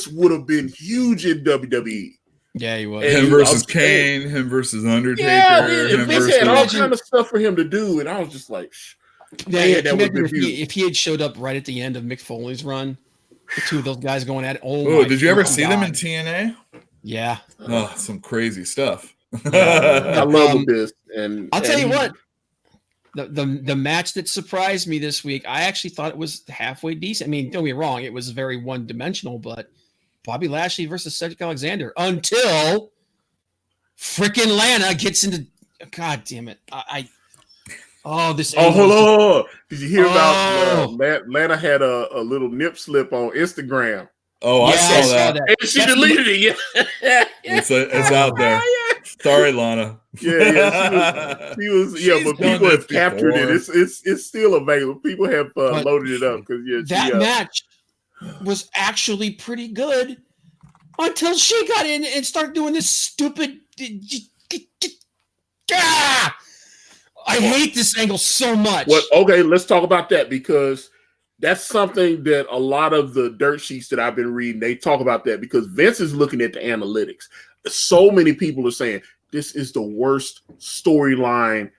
C: would have been huge in WWE.
B: Yeah, he was.
A: Him versus Kane, him versus Undertaker.
C: Yeah, they had all kind of stuff for him to do, and I was just like.
B: Yeah, if he had showed up right at the end of Mick Foley's run, the two of those guys going at it. Oh,
A: did you ever see them in TNA?
B: Yeah.
A: Oh, some crazy stuff.
C: I love this, and
B: I'll tell you what. The match that surprised me this week, I actually thought it was halfway decent. I mean, don't get me wrong, it was very one-dimensional, but Bobby Lashley versus Cedric Alexander until freaking Lana gets into. God damn it! This.
C: Hold on! Did you hear about Lana had a little nip slip on Instagram?
A: Oh, I saw that.
C: And she deleted it. Yeah,
A: it's out there. Sorry, Lana.
C: Yeah. She was. But people have captured it. It's still available. People have loaded it up because
B: that match was actually pretty good until she got in and started doing this stupid. I hate this angle so much.
C: Okay, let's talk about that because that's something that a lot of the dirt sheets that I've been reading, they talk about that because Vince is looking at the analytics. So many people are saying this is the worst storyline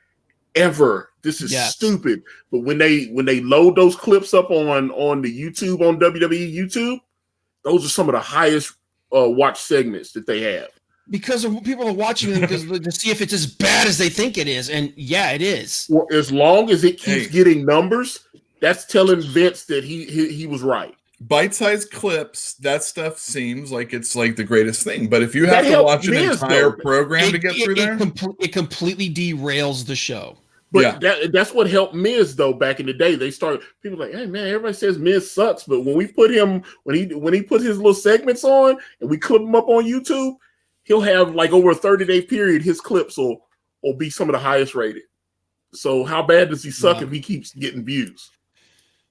C: ever. This is stupid. But when they load those clips up on the YouTube, on WWE YouTube, those are some of the highest watch segments that they have.
B: Because people are watching them to see if it's as bad as they think it is, and yeah, it is.
C: Well, as long as it keeps getting numbers, that's telling Vince that he was right.
A: Bite-sized clips, that stuff seems like it's like the greatest thing. But if you have to watch an entire program to get through there,
B: it completely derails the show.
C: But that's what helped Miz though. Back in the day, they started people like, "Hey man, everybody says Miz sucks," but when we put him when he put his little segments on and we clip them up on YouTube. He'll have like over a 30-day period, his clips will be some of the highest rated. So how bad does he suck
B: Yeah.
C: if he keeps getting views?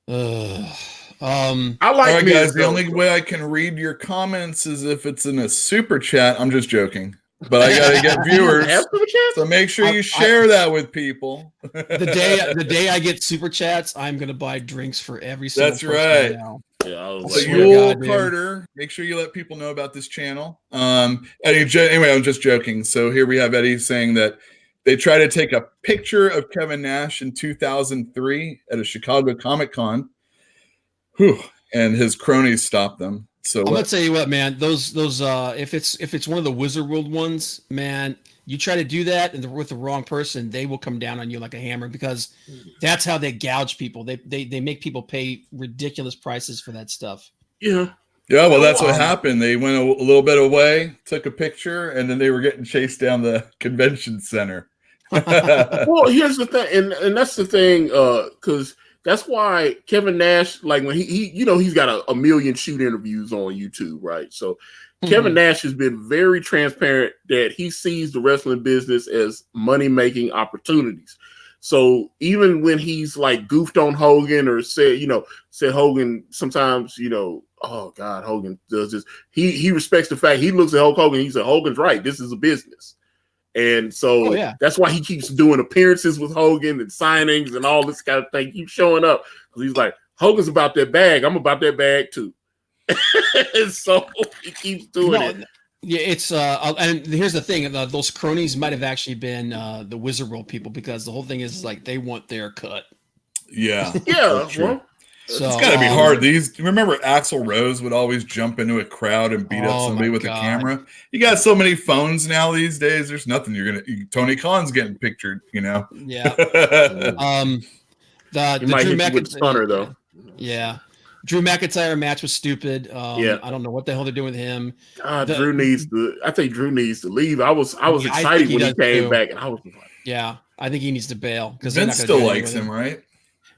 B: I
C: I
A: All
C: like
A: right,
C: Miz,
A: guys. The
C: though.
A: only way I can read your comments is if it's in a super chat. I'm just joking, but I gotta get viewers.
C: Have super chats?
A: So make sure
B: I-
A: you share that with people.
B: the day I get super chats, I'm gonna buy drinks for every single
A: That's
B: person
A: right.
B: now.
C: Yeah, I was
B: I
A: So
C: like,
B: swear to
A: Yule
B: God, dude.
A: Carter, make sure you let people know about this channel. Anyway, I'm just joking. So here we have Eddie saying that they tried to take a picture of Kevin Nash in 2003 at a Chicago Comic-Con. Whew, and his cronies stopped them. So
B: I'm gonna tell you what, man. Those if it's one of the Wizard World ones, man, you try to do that and they're with the wrong person, they will come down on you like a hammer because that's how they gouge people. They make people pay ridiculous prices for that stuff.
C: yeah.
A: yeah, well, that's what
B: Um,
A: happened. They went a little bit away, took a picture, and then they were getting chased down the convention center.
C: Well, here's the thing, and that's the thing, because that's why Kevin Nash, like when he he's got a million shoot interviews on YouTube, right? So Kevin Nash has been very transparent that he sees the wrestling business as money-making opportunities. So even when he's like goofed on Hogan or said Hogan sometimes, oh God, Hogan does this. He respects the fact he looks at Hulk Hogan. He said, Hogan's right. This is a business. And so that's why he keeps doing appearances with Hogan and signings and all this kind of thing. Keeps showing up because he's like, Hogan's about that bag. I'm about that bag too. And so he keeps doing it.
B: Yeah, it's and here's the thing: those cronies might have actually been the Wizard World people because the whole thing is like they want their cut.
A: Yeah,
C: Yeah, well,
B: So
A: it's got to be hard. Remember Axl Rose would always jump into a crowd and beat up somebody with a camera. You got so many phones now these days. There's nothing Tony Khan's getting pictured.
B: Yeah.
C: he
B: The
C: might
B: Drew
C: hit you with stunner though.
B: Yeah. Drew McIntyre match was stupid.
C: Yeah.
B: I don't know what the hell they're doing with him.
C: Drew needs to. I think Drew needs to leave. I was excited when he came back, and I was like,
B: yeah, I think he needs to bail because
A: Vince still likes him, right?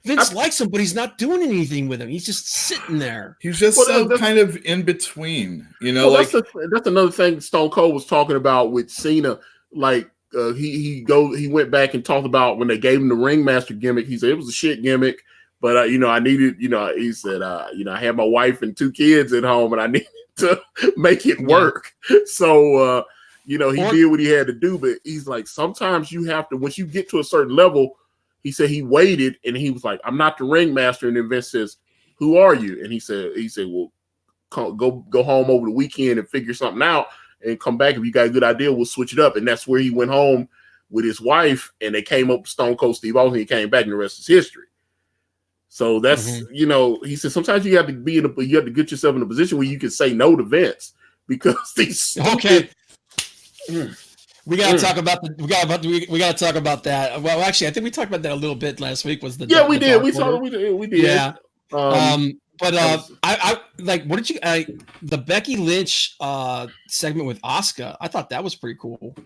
B: Vince likes him, but he's not doing anything with him. He's just sitting there.
A: He's just kind of in between,
C: that's another thing Stone Cold was talking about with Cena. Like he went back and talked about when they gave him the ringmaster gimmick. He said it was a shit gimmick, but I needed, he said, I had my wife and 2 kids at home, and I needed to make it work. So he did what he had to do. But he's like, sometimes you have to, once you get to a certain level. He said he waited and he was like, I'm not the ringmaster. And then Vince says, who are you? And he said, well, go home over the weekend and figure something out and come back. If you got a good idea, we'll switch it up. And that's where he went home with his wife and they came up with Stone Cold Steve Austin. He came back and the rest is history. So that's, he said, sometimes you have to you have to get yourself in a position where you can say no to Vince because these
B: okay. We gotta talk about we gotta talk about that. Well, actually, I think we talked about that a little bit last week. We did. We did.
C: Yeah.
B: But I like. What did you? The Becky Lynch segment with Asuka. I thought that was pretty cool.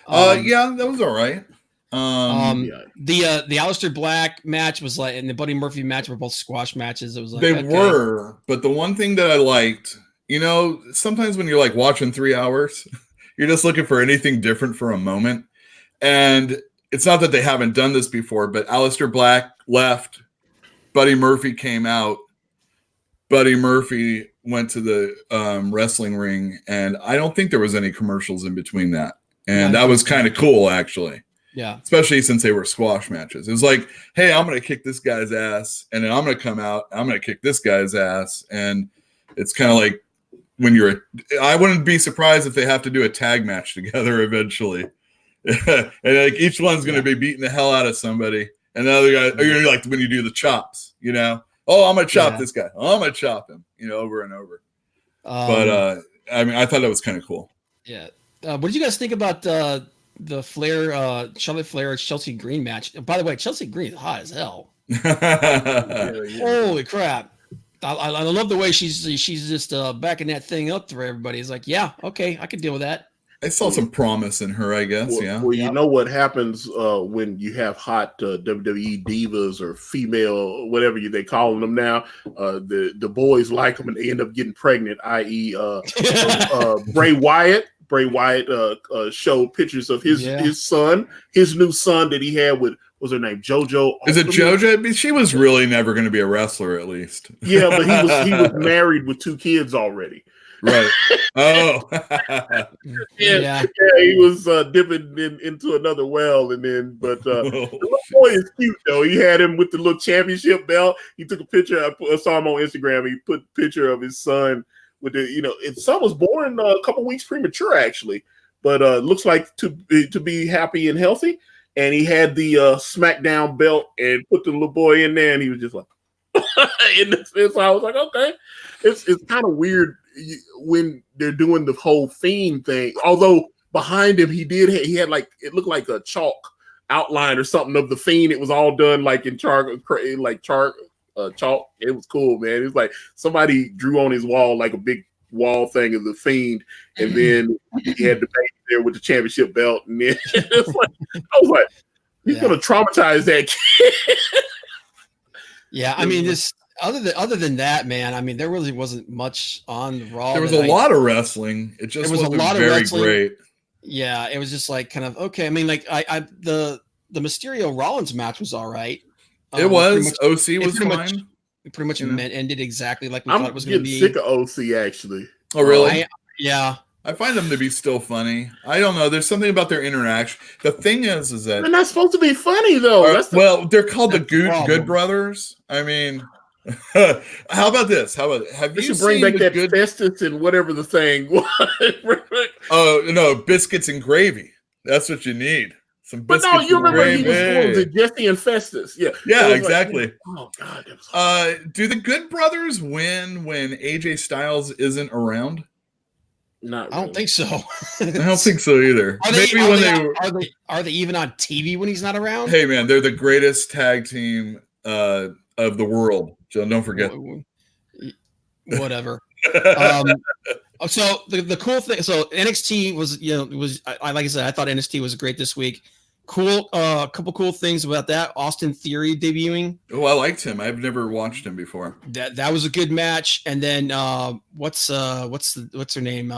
A: Yeah, that was all right.
B: The Aleister Black match was like, and the Buddy Murphy match were both squash matches. It was like
A: they were, but the one thing that I liked, sometimes when you're like watching 3 hours. You're just looking for anything different for a moment. And it's not that they haven't done this before, but Aleister Black left. Buddy Murphy came out. Buddy Murphy went to the wrestling ring. And I don't think there was any commercials in between that. And that was kind of cool, actually.
B: Yeah.
A: Especially since they were squash matches. It was like, hey, I'm going to kick this guy's ass. And then I'm going to come out. I'm going to kick this guy's ass. And it's kind of like, I wouldn't be surprised if they have to do a tag match together eventually. And like each one's going to be beating the hell out of somebody. And the other guy, you're like when you do the chops, oh, I'm going to chop this guy. Oh, I'm going to chop him, over and over. But I thought that was kind of cool.
B: Yeah. What did you guys think about the Flair, Charlotte Flair, Chelsea Green match? By the way, Chelsea Green is hot as hell. Holy crap. I love the way she's just backing that thing up for everybody. It's like, yeah, okay, I can deal with that.
A: I saw some promise in her, I guess.
C: Well, you know what happens when you have hot WWE divas or female, whatever they calling them now. The boys like them and they end up getting pregnant. I.e., Bray Wyatt Bray Wyatt showed pictures of his son, his new son that he had with, what's her name, JoJo.
A: Is it JoJo? I mean, she was really never going to be a wrestler, at least.
C: Yeah, but he was married with 2 kids already.
A: Right. Oh.
C: yeah, he was dipping into another well, and then, but the little boy is cute though. He had him with the little championship belt. He took a picture. I saw him on Instagram. He put a picture of his son with the, his son was born a couple weeks premature actually, but looks like to be happy and healthy. And he had the SmackDown belt and put the little boy in there, and he was just like, so I was like, okay, it's kind of weird when they're doing the whole Fiend thing. Although behind him, he had like, it looked like a chalk outline or something of the Fiend. It was all done like in chalk. It was cool, man. It was like somebody drew on his wall like a big wall thing of the Fiend, and then he had the baby there with the championship belt, and then it's like, I was like, he's gonna traumatize that kid.
B: Yeah, I mean, this other than that, man. I mean, there really wasn't much on Raw.
A: There was a lot of wrestling. It just wasn't very great.
B: Yeah, it was just like kind of okay. I mean, like the Mysterio Rollins match was all right.
A: It was. OC was fine.
B: It pretty much ended exactly like we thought it was going to be.
C: I'm getting sick of OC actually.
A: Oh really?
B: Yeah.
A: I find them to be still funny. I don't know. There's something about their interaction. The thing is that
C: they're not supposed to be funny though.
A: They're called the Good Brothers. I mean, how about this? Have you
C: bring back that Festus and whatever the thing was?
A: Oh no, biscuits and gravy. That's what you need. Some biscuits. But no,
C: you remember he was Jesse and Festus. Yeah.
A: Yeah, exactly.
C: Like, oh God.
A: Do the Good Brothers win when AJ Styles isn't around?
C: Not really.
B: I don't think so.
A: I don't think so either.
B: Are they even on TV when he's not around?
A: Hey man, they're the greatest tag team of the world. So don't forget.
B: Whatever. So the cool thing. So NXT was like I said, I thought NXT was great this week. Cool. A couple cool things about that. Austin Theory debuting.
A: Oh, I liked him. I've never watched him before.
B: That was a good match. And then what's her name?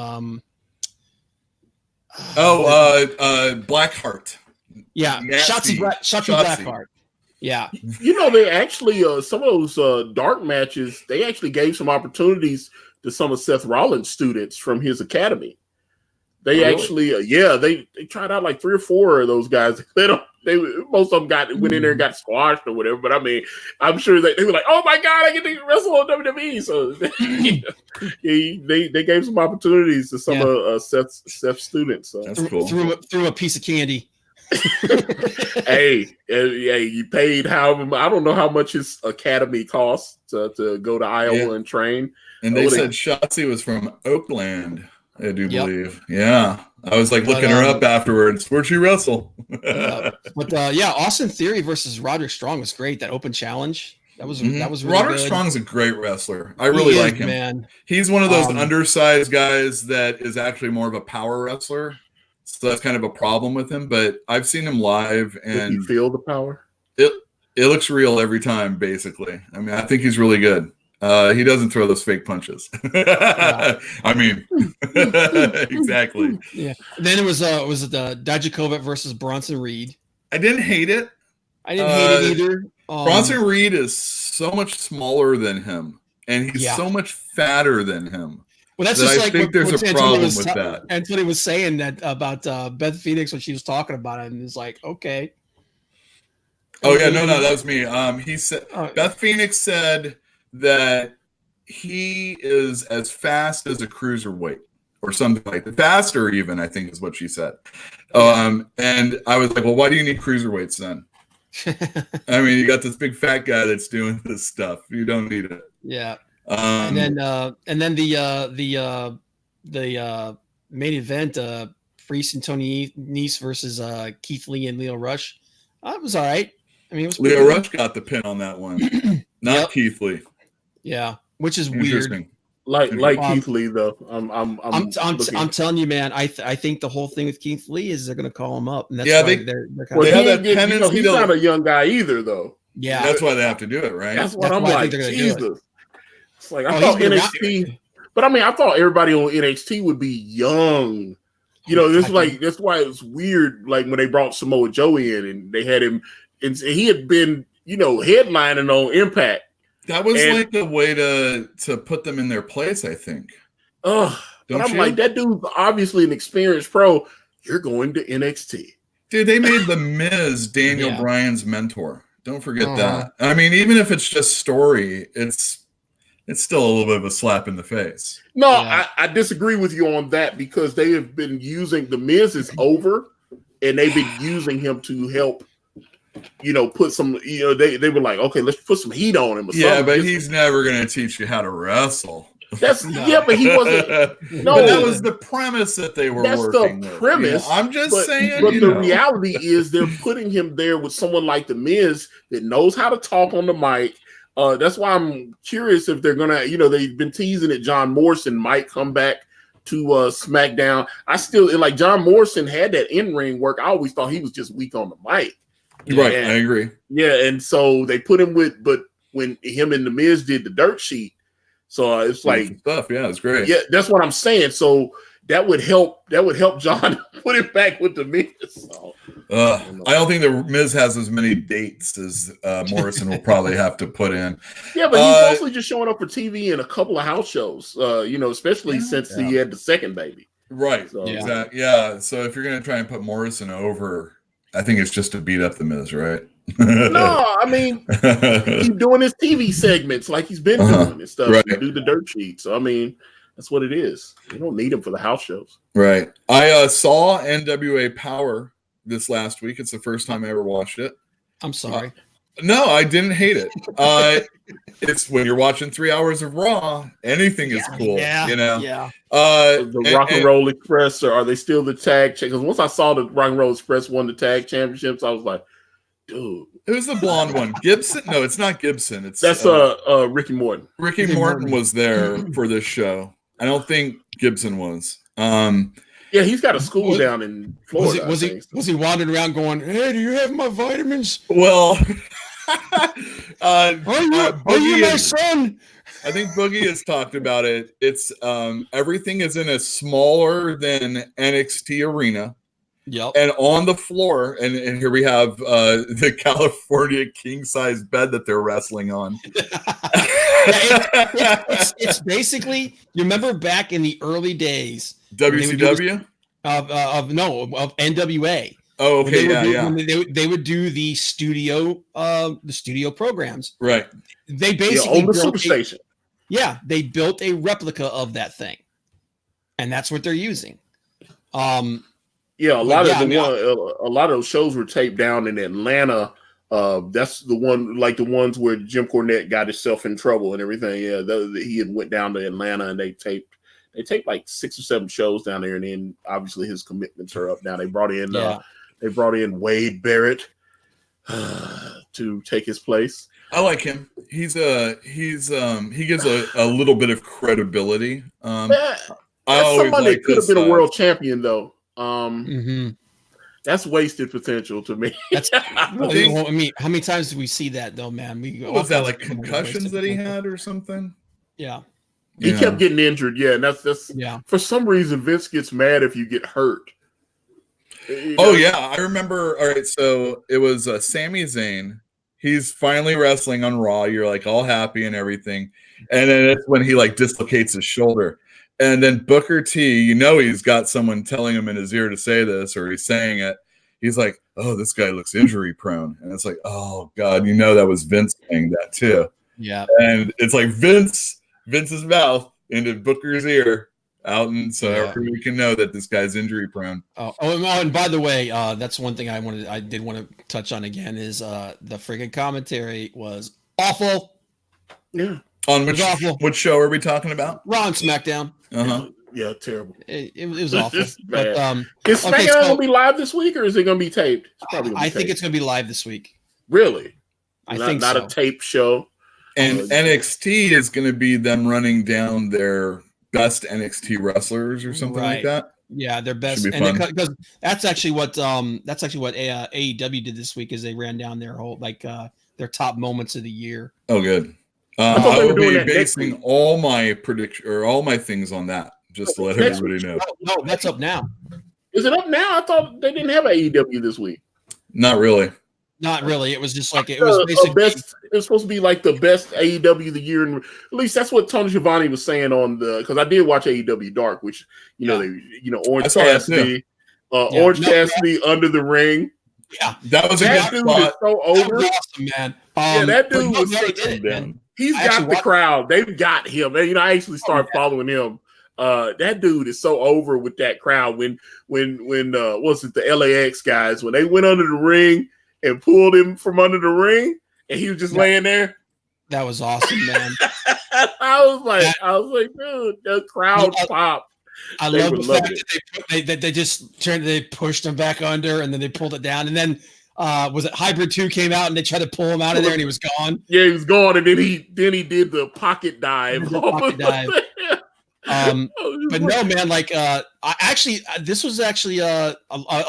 A: Blackheart.
B: Yeah, Shotzi Blackheart. Yeah.
C: They actually some of those dark matches, they actually gave some opportunities to some of Seth Rollins' students from his academy. They actually, they tried out like 3 or 4 of those guys. Most of them went in there and got squashed or whatever. But I mean, I'm sure they were like, "Oh my God, I get to wrestle on WWE." So they gave some opportunities to some of Seth's students. So.
B: That's cool. Threw a piece of candy.
C: hey, you paid however. I don't know how much his academy costs to go to Iowa and train.
A: And they said Shotzi was from Oakland. I do believe. Yeah. I was like looking her up afterwards. Where'd she wrestle?
B: Austin Theory versus Roderick Strong was great. That open challenge. That was really
A: Roderick
B: good.
A: Strong's a great wrestler. I really like him.
B: Man.
A: He's one of those undersized guys that is actually more of a power wrestler. So that's kind of a problem with him. But I've seen him live and
C: you feel the power?
A: It looks real every time, basically. I mean, I think he's really good. He doesn't throw those fake punches. I mean, exactly.
B: Yeah. Then it was the Dijakovic versus Bronson Reed.
A: I didn't hate it.
B: I didn't hate it either.
A: Bronson Reed is so much smaller than him, and he's so much fatter than him.
B: Well, that's just
A: I think there's a problem with that.
B: Anthony was saying that about Beth Phoenix when she was talking about it, and it's like, okay.
A: Oh yeah, no, that was me. He said Beth Phoenix said that he is as fast as a cruiserweight or something like that. Faster even, I think is what she said. And I was like, well, why do you need cruiserweights then? I mean, you got this big fat guy that's doing this stuff. You don't need it.
B: Yeah. And then the main event, Priest and Tony Nese versus Keith Lee and Leo Rush. It was all right. I mean, it was
A: Leo Rush got the pin on that one, not Keith Lee.
B: Yeah, which is weird.
C: Like Keith Lee though.
B: I'm telling you, man. I think the whole thing with Keith Lee is they're going to call him up, and that's
A: why
B: they're
C: kind of. He's not a young guy either, though.
B: Yeah,
A: that's why they have to do it, right?
C: That's what I'm like. Jesus, it's like I thought NXT, but I mean, I thought everybody on NXT would be young. This like that's why it was weird. Like when they brought Samoa Joe in and they had him, and he had been headlining on Impact.
A: That was like a way to put them in their place, I think.
C: But I'm like, that dude's obviously an experienced pro. You're going to NXT.
A: Dude, they made The Miz Daniel Bryan's mentor. Don't forget that. I mean, even if it's just story, it's still a little bit of a slap in the face.
C: No, I disagree with you on that because they have been using The Miz is over, and they've been using him to help. Put some. They were like, okay, let's put some heat on him.
A: But he's never going to teach you how to wrestle.
C: But he wasn't. No,
A: but that was the premise that they were working with.
C: That's the premise.
A: I'm just saying.
C: But the reality is they're putting him there with someone like The Miz that knows how to talk on the mic. That's why I'm curious if they're gonna. They've been teasing that John Morrison might come back to SmackDown. I still like John Morrison had that in-ring work. I always thought he was just weak on the mic.
A: Right, I agree.
C: Yeah, and so they put him but when him and The Miz did the dirt sheet. So it's like
A: stuff. Yeah, it's great.
C: Yeah, that's what I'm saying. So that would help John put it back with The Miz. So,
A: I don't think The Miz has as many dates as Morrison will probably have to put in.
C: Yeah, but he's mostly just showing up for TV and a couple of house shows. Especially since he had the second baby.
A: Right. So, exactly. Yeah. So if you're gonna try and put Morrison over, I think it's just to beat up The Miz, right?
C: No, I mean, he's doing his TV segments like he's been doing and stuff. Right. Do the dirt sheet. So, I mean, that's what it is. You don't need him for the house shows.
A: Right. I saw NWA Power this last week. It's the first time I ever watched it.
B: I'm sorry.
A: No, I didn't hate it. It's when you're watching 3 hours of Raw, anything is cool.
B: Yeah.
C: The Rock and Roll Express, or are they still the tag? Because once I saw the Rock and Roll Express won the tag championships, I was like, dude.
A: Who's the blonde one? Gibson? No, it's not Gibson.
C: That's Ricky Morton.
A: Ricky Morton was there for this show. I don't think Gibson was.
C: Yeah, he's got a school down in Florida.
B: Was he wandering around going, "Hey, do you have my vitamins?"
A: Well,
B: are you my son?
A: I think Boogie has talked about it. It's everything is in a smaller than NXT arena.
B: Yep.
A: And on the floor, and here we have the California king size bed that they're wrestling on.
B: It's basically, you remember back in the early days,
A: WCW
B: of NWA.
A: Oh, okay,
B: They would do the studio programs.
A: Right.
B: They basically
C: on the Superstation.
B: They built a replica of that thing, and that's what they're using.
C: A lot of those shows were taped down in Atlanta. That's the ones where Jim Cornette got himself in trouble and everything. Yeah, he had went down to Atlanta and they taped like 6 or 7 shows down there, and then obviously his commitments are up now. They brought in Wade Barrett to take his place.
A: I like him. He gives a little bit of credibility.
C: Somebody that could have been a world champion though. That's wasted potential to me.
B: I mean, how many times do we see that though, man?
A: Was that like concussions that he had or something?
B: Yeah.
C: He kept getting injured. Yeah, and that's for some reason Vince gets mad if you get hurt.
A: Oh yeah, I remember. All right, so it was Sami Zayn. He's finally wrestling on Raw. You're like all happy and everything, and then it's when he like dislocates his shoulder. And then Booker T, he's got someone telling him in his ear to say this, or he's saying it. He's like, "Oh, this guy looks injury prone," and it's like, "Oh God, that was Vince saying that too."
B: Yeah,
A: and it's like Vince's mouth into Booker's ear out, and so everybody can know that this guy's injury prone.
B: And by the way, that's one thing I did want to touch on again is the friggin' commentary was awful.
C: Yeah.
A: On which show are we talking about?
B: Raw and SmackDown.
C: Yeah, terrible.
B: It was awful. But,
C: is SmackDown going to be live this week, or is it going to be taped?
B: I think it's going to be live this week.
C: Really?
B: I think
C: not a tape show.
A: And NXT is going to be them running down their best NXT wrestlers or something like that.
B: Yeah, their best, and because that's actually what AEW did this week is they ran down their whole their top moments of the year.
A: Oh, good. I will be basing all my things on that, just to let everybody know.
B: No, that's up now.
C: Is it up now? I thought they didn't have AEW this week.
A: Not really.
B: Not really. It was just like it was basically
C: best. It was supposed to be like the best AEW of the year, and at least that's what Tony Schiavone was saying on the. Because I did watch AEW Dark, which Orange Cassidy, Cassidy under the ring.
B: Yeah,
A: that was
C: that dude is so over,
B: awesome, man.
C: That dude was such a man. He's got the crowd. They've got him. And, I actually started following him. That dude is so over with that crowd. When was it the LAX guys when they went under the ring and pulled him from under the ring and he was just laying there?
B: That was awesome, man.
C: I was like, dude, the crowd popped.
B: I love the fact that they just they pushed him back under and then they pulled it down. And then was it Hybrid 2 came out and they tried to pull him out of there and he was gone?
C: Yeah, he was gone. And then he did the pocket dive.
B: But no, man, like this was actually I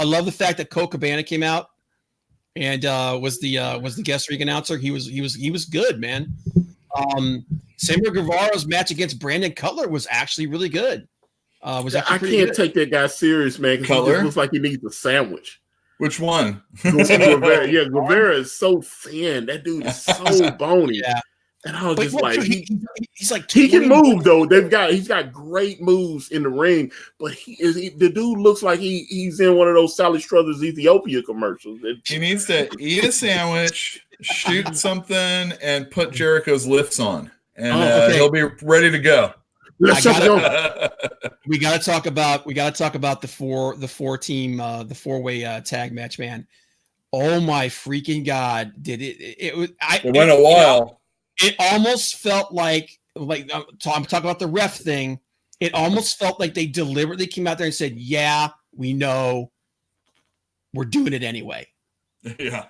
B: love the fact that Colt Cabana came out and was the guest ring announcer. He was good, man. Samuel Guevara's match against Brandon Cutler was actually really good. I
C: can't take that guy serious, man, because he just looks like he needs a sandwich.
A: Which one?
C: Guevara. Yeah, Guevara is so thin. That dude is so bony.
B: Yeah.
C: And I was just like,
B: he's like
C: he can move though. He's got great moves in the ring, but the dude looks like he's in one of those Sally Struthers Ethiopia commercials.
A: He needs to eat a sandwich, shoot something, and put Jericho's lifts on, and he'll be ready to go.
B: We gotta talk about the four-way tag match, man. Oh my freaking god! It
A: went a while.
B: It almost felt like I'm talking about the ref thing. It almost felt like they deliberately came out there and said, "Yeah, we know, we're doing it anyway."
A: Yeah,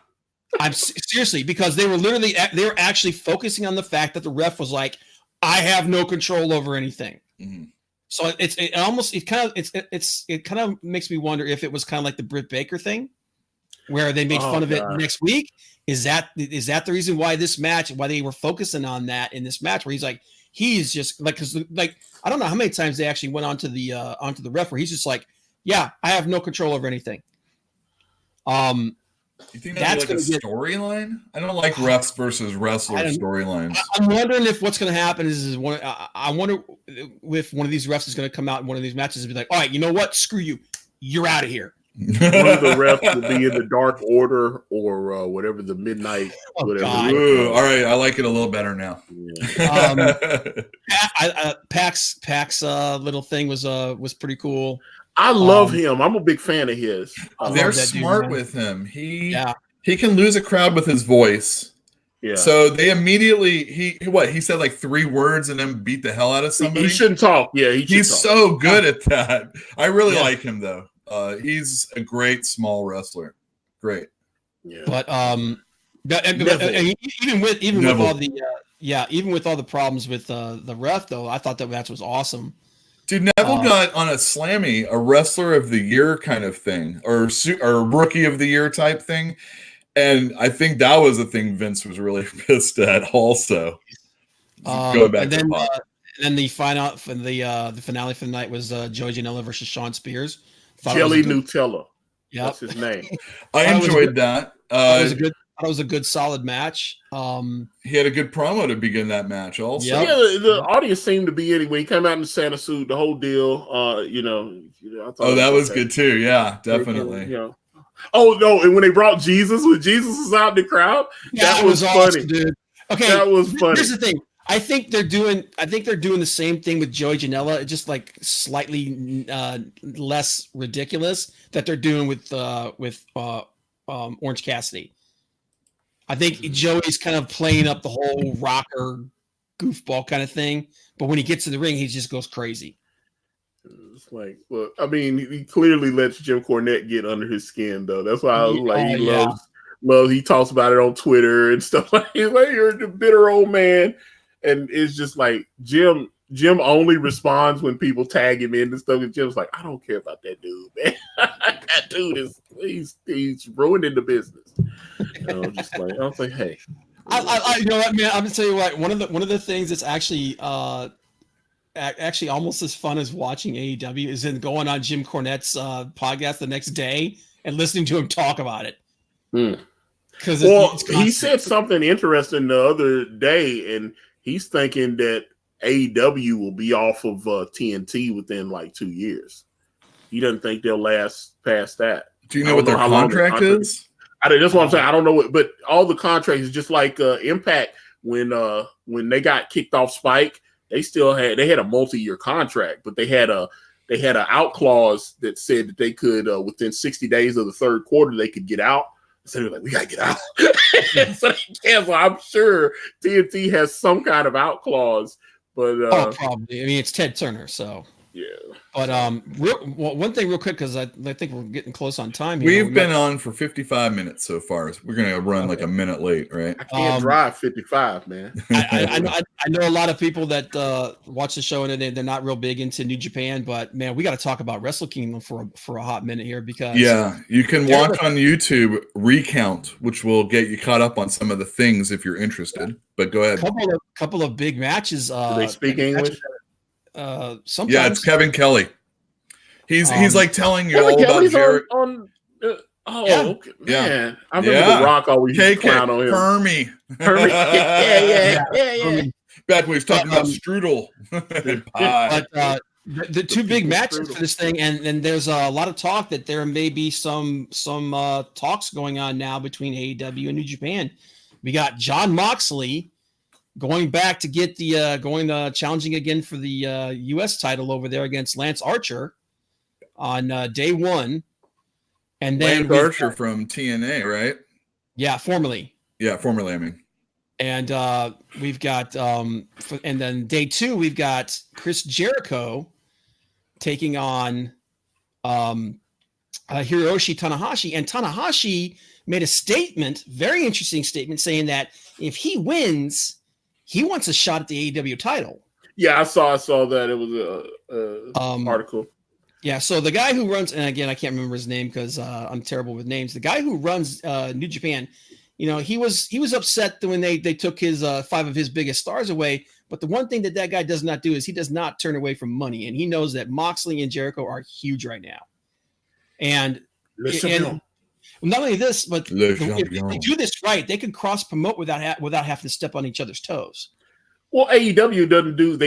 B: I'm seriously, because they were actually focusing on the fact that the ref was like, I have no control over anything. Mm-hmm. So it kind of makes me wonder if it was kind of like the Britt Baker thing, where they made fun of it next week. Is that the reason why why they were focusing on that in this match, where he's just like, because like, I don't know how many times they actually went onto the ref where he's just like, yeah, I have no control over anything.
A: You think that's like a storyline? I don't like refs versus wrestler storylines.
B: I'm wondering if what's going to happen I wonder if one of these refs is going to come out in one of these matches and be like, all right, you know what? Screw you. You're out of here.
C: One of the refs will be in the Dark Order or whatever the Midnight.
A: Ooh, all right, I like it a little better now.
B: Yeah. Pac's little thing was pretty cool.
C: I love him. I'm a big fan of his.
A: They're smart with him. He can lose a crowd with his voice. Yeah. So they immediately he said like 3 words and then beat the hell out of somebody.
C: He shouldn't talk. Yeah,
A: he's so good at that. I really like him though. He's a great small wrestler. Great.
B: Yeah. But even with all the problems with the ref though, I thought that match was awesome.
A: Dude, Neville got on a Slammy, a wrestler of the year kind of thing, or rookie of the year type thing. And I think that was the thing Vince was really pissed at also. Going back
B: and then the finale for the night was Joey Janela versus Sean Spears.
C: Jelly Nutella.
B: Yeah,
C: that's his name.
A: I enjoyed that.
B: It was a good solid match.
A: He had a good promo to begin that match also.
C: Yeah, the audience seemed to be anyway. He came out in the Santa suit, the whole deal. I thought
A: that was good too. Yeah, definitely.
C: Oh no, and when they brought Jesus, when Jesus was out in the crowd, that was funny,
B: awesome, dude. Okay,
C: that was funny.
B: Here's the thing. I think they're doing the same thing with Joey Janela, just like slightly less ridiculous that they're doing with Orange Cassidy. I think Joey's kind of playing up the whole rocker goofball kind of thing, but when he gets to the ring, he just goes crazy.
C: It's like, well, I mean, he clearly lets Jim Cornette get under his skin, though. That's why I was like, he loves. He talks about it on Twitter and stuff like. He's like, you're the bitter old man, and it's just like Jim only responds when people tag him in and stuff. And Jim's like, I don't care about that dude, man. That dude he's ruining the business. And I was like, hey,
B: I you know what, man? I'm gonna tell you what. One of the things that's actually actually almost as fun as watching AEW is in going on Jim Cornette's podcast the next day and listening to him talk about it.
C: Because he said something interesting the other day, and he's thinking that AEW will be off of TNT within like 2 years. He doesn't think they'll last past that.
A: Do you know what their contract is?
C: That's what I'm saying. I don't know what, but all the contracts is just like Impact when they got kicked off Spike. They had a multi-year contract, but they had an out clause that said that they could within 60 days of the third quarter they could get out. So they're like, we gotta get out. So they cancel. I'm sure TNT has some kind of out clause, but
B: probably. I mean, it's Ted Turner, so
C: yeah.
B: But one thing real quick, because I think we're getting close on time
A: here. We've been on for 55 minutes so far. So we're gonna run like a minute late, right?
C: I can't drive 55, man.
B: I know a lot of people that watch the show and they're not real big into New Japan, but man, we got to talk about Wrestle Kingdom for a hot minute here, because
A: you can watch on YouTube Recount, which will get you caught up on some of the things if you're interested. But go ahead.
B: Couple of big matches.
C: Do they speak English?
B: Sometimes.
A: Yeah, it's Kevin Kelly. He's like telling you all about Jarrett.
C: Okay, man. I remember The Rock always clown on him.
A: Hermie.
C: Yeah.
A: Back when he was talking about strudel.
B: But the two big matches for this thing, and there's a lot of talk that there may be some talks going on now between AEW and New Japan. We got Jon Moxley going back to get the challenging again for the U.S. title over there against Lance Archer on day one. And then
A: Lance Archer from TNA, right?
B: Yeah, formerly.
A: I mean.
B: And we've got and then day two, we've got Chris Jericho taking on Hiroshi Tanahashi. And Tanahashi made a statement, very interesting statement, saying that if he wins, he wants a shot at the AEW title.
C: Yeah, I saw that. It was a article.
B: Yeah, so the guy who runs, and again, I can't remember his name because I'm terrible with names. The guy who runs New Japan, he was upset when they took his 5 of his biggest stars away. But the one thing that guy does not do is he does not turn away from money, and he knows that Moxley and Jericho are huge right now. And not only this, but if they do this right, they can cross promote without having to step on each other's toes.
C: Well, AEW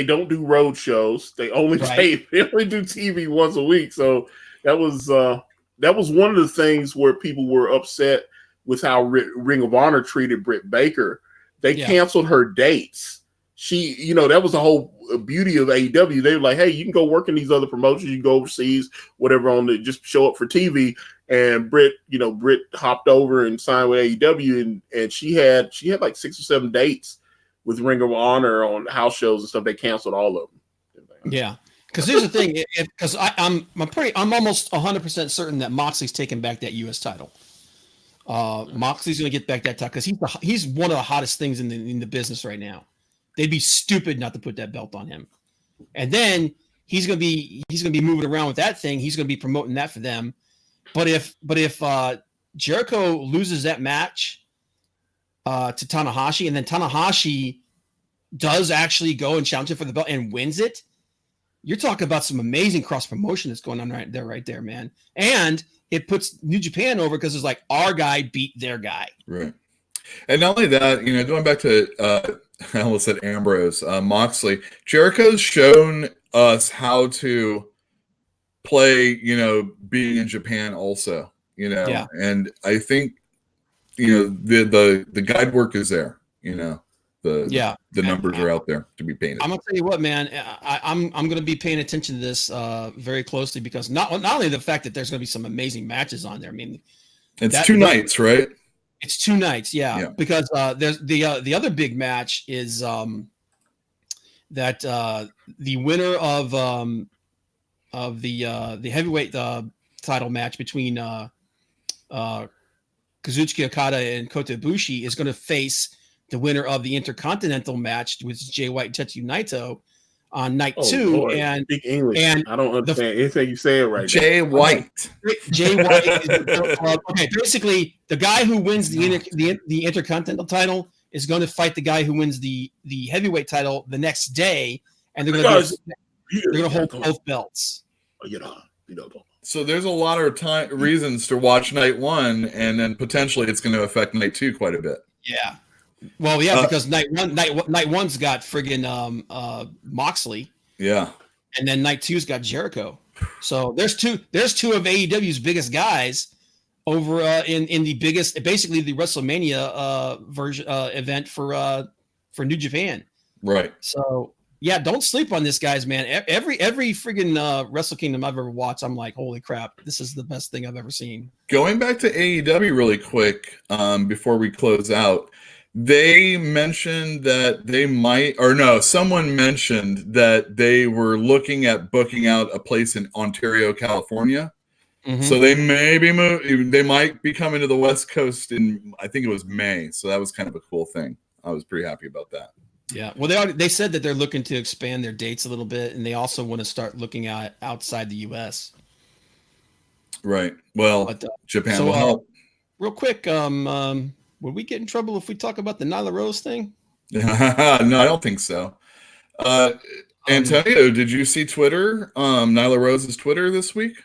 C: don't do road shows. They only do TV once a week. So that was one of the things where people were upset with how Ring of Honor treated Britt Baker. They canceled her dates. She, that was the whole beauty of AEW. They were like, hey, you can go work in these other promotions. You can go overseas, whatever, just show up for TV. And Britt hopped over and signed with AEW, and she had like 6 or 7 dates with Ring of Honor on house shows and stuff. They canceled all of them.
B: Yeah, because here's the thing. Because I'm almost 100% certain that Moxley's taking back that U.S. title. Moxley's going to get back that title because he's one of the hottest things in the business right now. They'd be stupid not to put that belt on him. And then he's going to be moving around with that thing. He's going to be promoting that for them. But if Jericho loses that match to Tanahashi, and then Tanahashi does actually go and challenge him for the belt and wins it, you're talking about some amazing cross promotion that's going on right there, man. And it puts New Japan over because it's like our guy beat their guy.
A: Right. And not only that, going back to I almost said Ambrose, Moxley, Jericho's shown us how to play, being in Japan also, and I think, the guide work is there, the numbers are out there to be painted.
B: I'm gonna tell you what, man, I'm gonna be paying attention to this very closely because not only the fact that there's gonna be some amazing matches on there. I mean,
A: it's 2 nights, right?
B: It's 2 nights, yeah. Because there's the other big match is that the winner of the heavyweight title match between Kazuchika Okada and Kota Ibushi is going to face the winner of the Intercontinental match with Jay White and Tetsuya Naito on night 2.
C: Lord.
B: And
C: speak English. And I don't understand anything you say right
A: Jay
C: now.
A: White.
B: Jay White is okay. Basically, the guy who wins the Intercontinental title is going to fight the guy who wins the heavyweight title the next day, and they're gonna hold both belts.
A: So there's a lot of reasons to watch night 1, and then potentially it's going to affect night 2 quite a bit.
B: Yeah. Well, yeah, because night one's got friggin' Moxley.
A: Yeah.
B: And then night 2's got Jericho. So there's two of AEW's biggest guys over in the biggest, basically the WrestleMania version event for New Japan.
A: Right.
B: So yeah, don't sleep on this, guys, man. Every friggin' Wrestle Kingdom I've ever watched, I'm like, holy crap, this is the best thing I've ever seen.
A: Going back to AEW really quick, before we close out, they mentioned that they might, or no, someone mentioned that they were looking at booking out a place in Ontario, California. Mm-hmm. So they they might be coming to the West Coast in, I think it was May. So that was kind of a cool thing. I was pretty happy about that.
B: Yeah. Well, they said that they're looking to expand their dates a little bit, and they also want to start looking at outside the U.S.
A: Right. Well, Japan will help.
B: Real quick, would we get in trouble if we talk about the Nyla Rose thing?
A: No, I don't think so. Antonio, did you see Twitter? Nyla Rose's Twitter this week?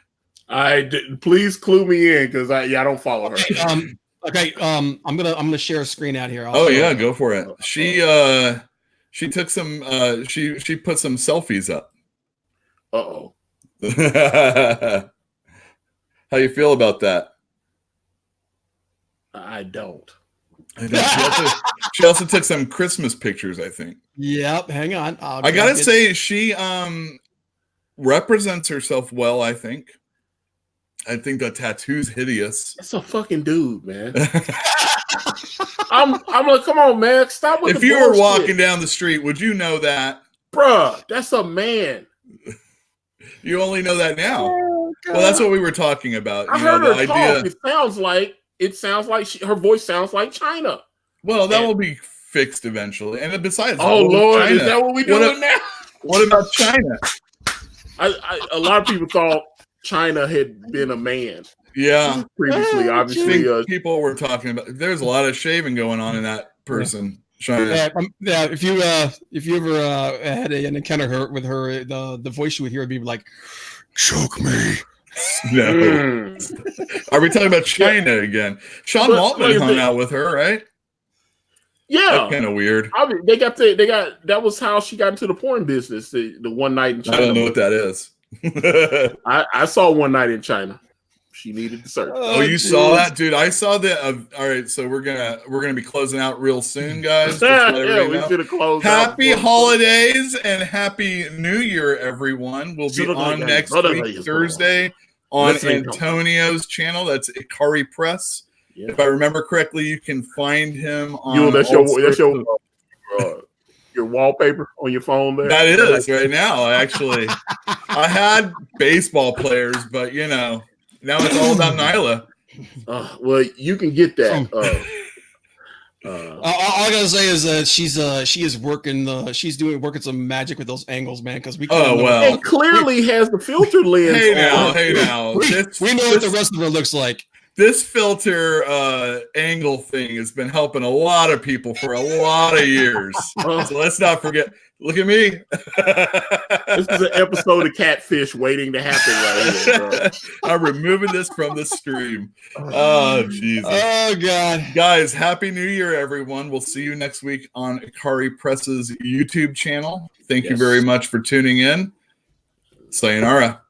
C: I did. Please clue me in, because I don't follow her.
B: Okay. I'm gonna share a screen out here.
A: Go for it. She took some. She put some selfies up.
C: Uh-oh.
A: How you feel about that?
C: I don't.
A: She also took some Christmas pictures, I think.
B: Yep. Hang on.
A: I gotta say, she represents herself well, I think. I think the tattoo's hideous.
C: That's a fucking dude, man. I'm like, come on, man. Stop with
A: if
C: the
A: you
C: bullshit.
A: were walking down the street, would you know that?
C: Bruh, that's a man.
A: You only know that now. Oh, well, that's what we were talking about.
C: I heard her talk. It sounds like her voice sounds like China.
A: Well, that will be fixed eventually. And besides,
C: oh Lord, China, is that what we doing now?
A: What about China?
C: A lot of people thought China had been a man.
A: Yeah.
C: Previously, obviously.
A: People were talking about, there's a lot of shaving going on in that person. China.
B: Yeah, if you ever had an encounter with her, the voice you would hear would be like, choke me.
A: No. Are we talking about China again? Sean Waltman hung out with her, right?
C: Yeah.
A: That's kind of weird.
C: I mean, that was how she got into the porn business, the one night in China.
A: I don't know what that is.
C: I saw One Night in China. She needed to search.
A: Oh, you saw that, dude? I saw that. All right, so we're gonna be closing out real soon, guys.
C: Yeah, we should have closed.
A: Happy holidays and happy New Year, everyone. We'll be on next week Thursday on Antonio's channel. That's Ikari Press. Yeah. If I remember correctly, you can find him on.
C: That's your wallpaper on your phone there.
A: That is right now. I had baseball players, but now it's all about Nyla.
C: Well, you can get that.
B: All I gotta say is that she is working some magic with those angles, man. Because we
C: it clearly has the filter lens.
A: Hey now,
B: we know what the rest of it looks like.
A: This filter angle thing has been helping a lot of people for a lot of years. So let's not forget. Look at me.
C: This is an episode of Catfish waiting to happen right here, bro.
A: I'm removing this from the stream. Oh, Jesus.
B: Oh, God.
A: Guys, Happy New Year, everyone. We'll see you next week on Ikari Press's YouTube channel. Thank you very much for tuning in. Sayonara.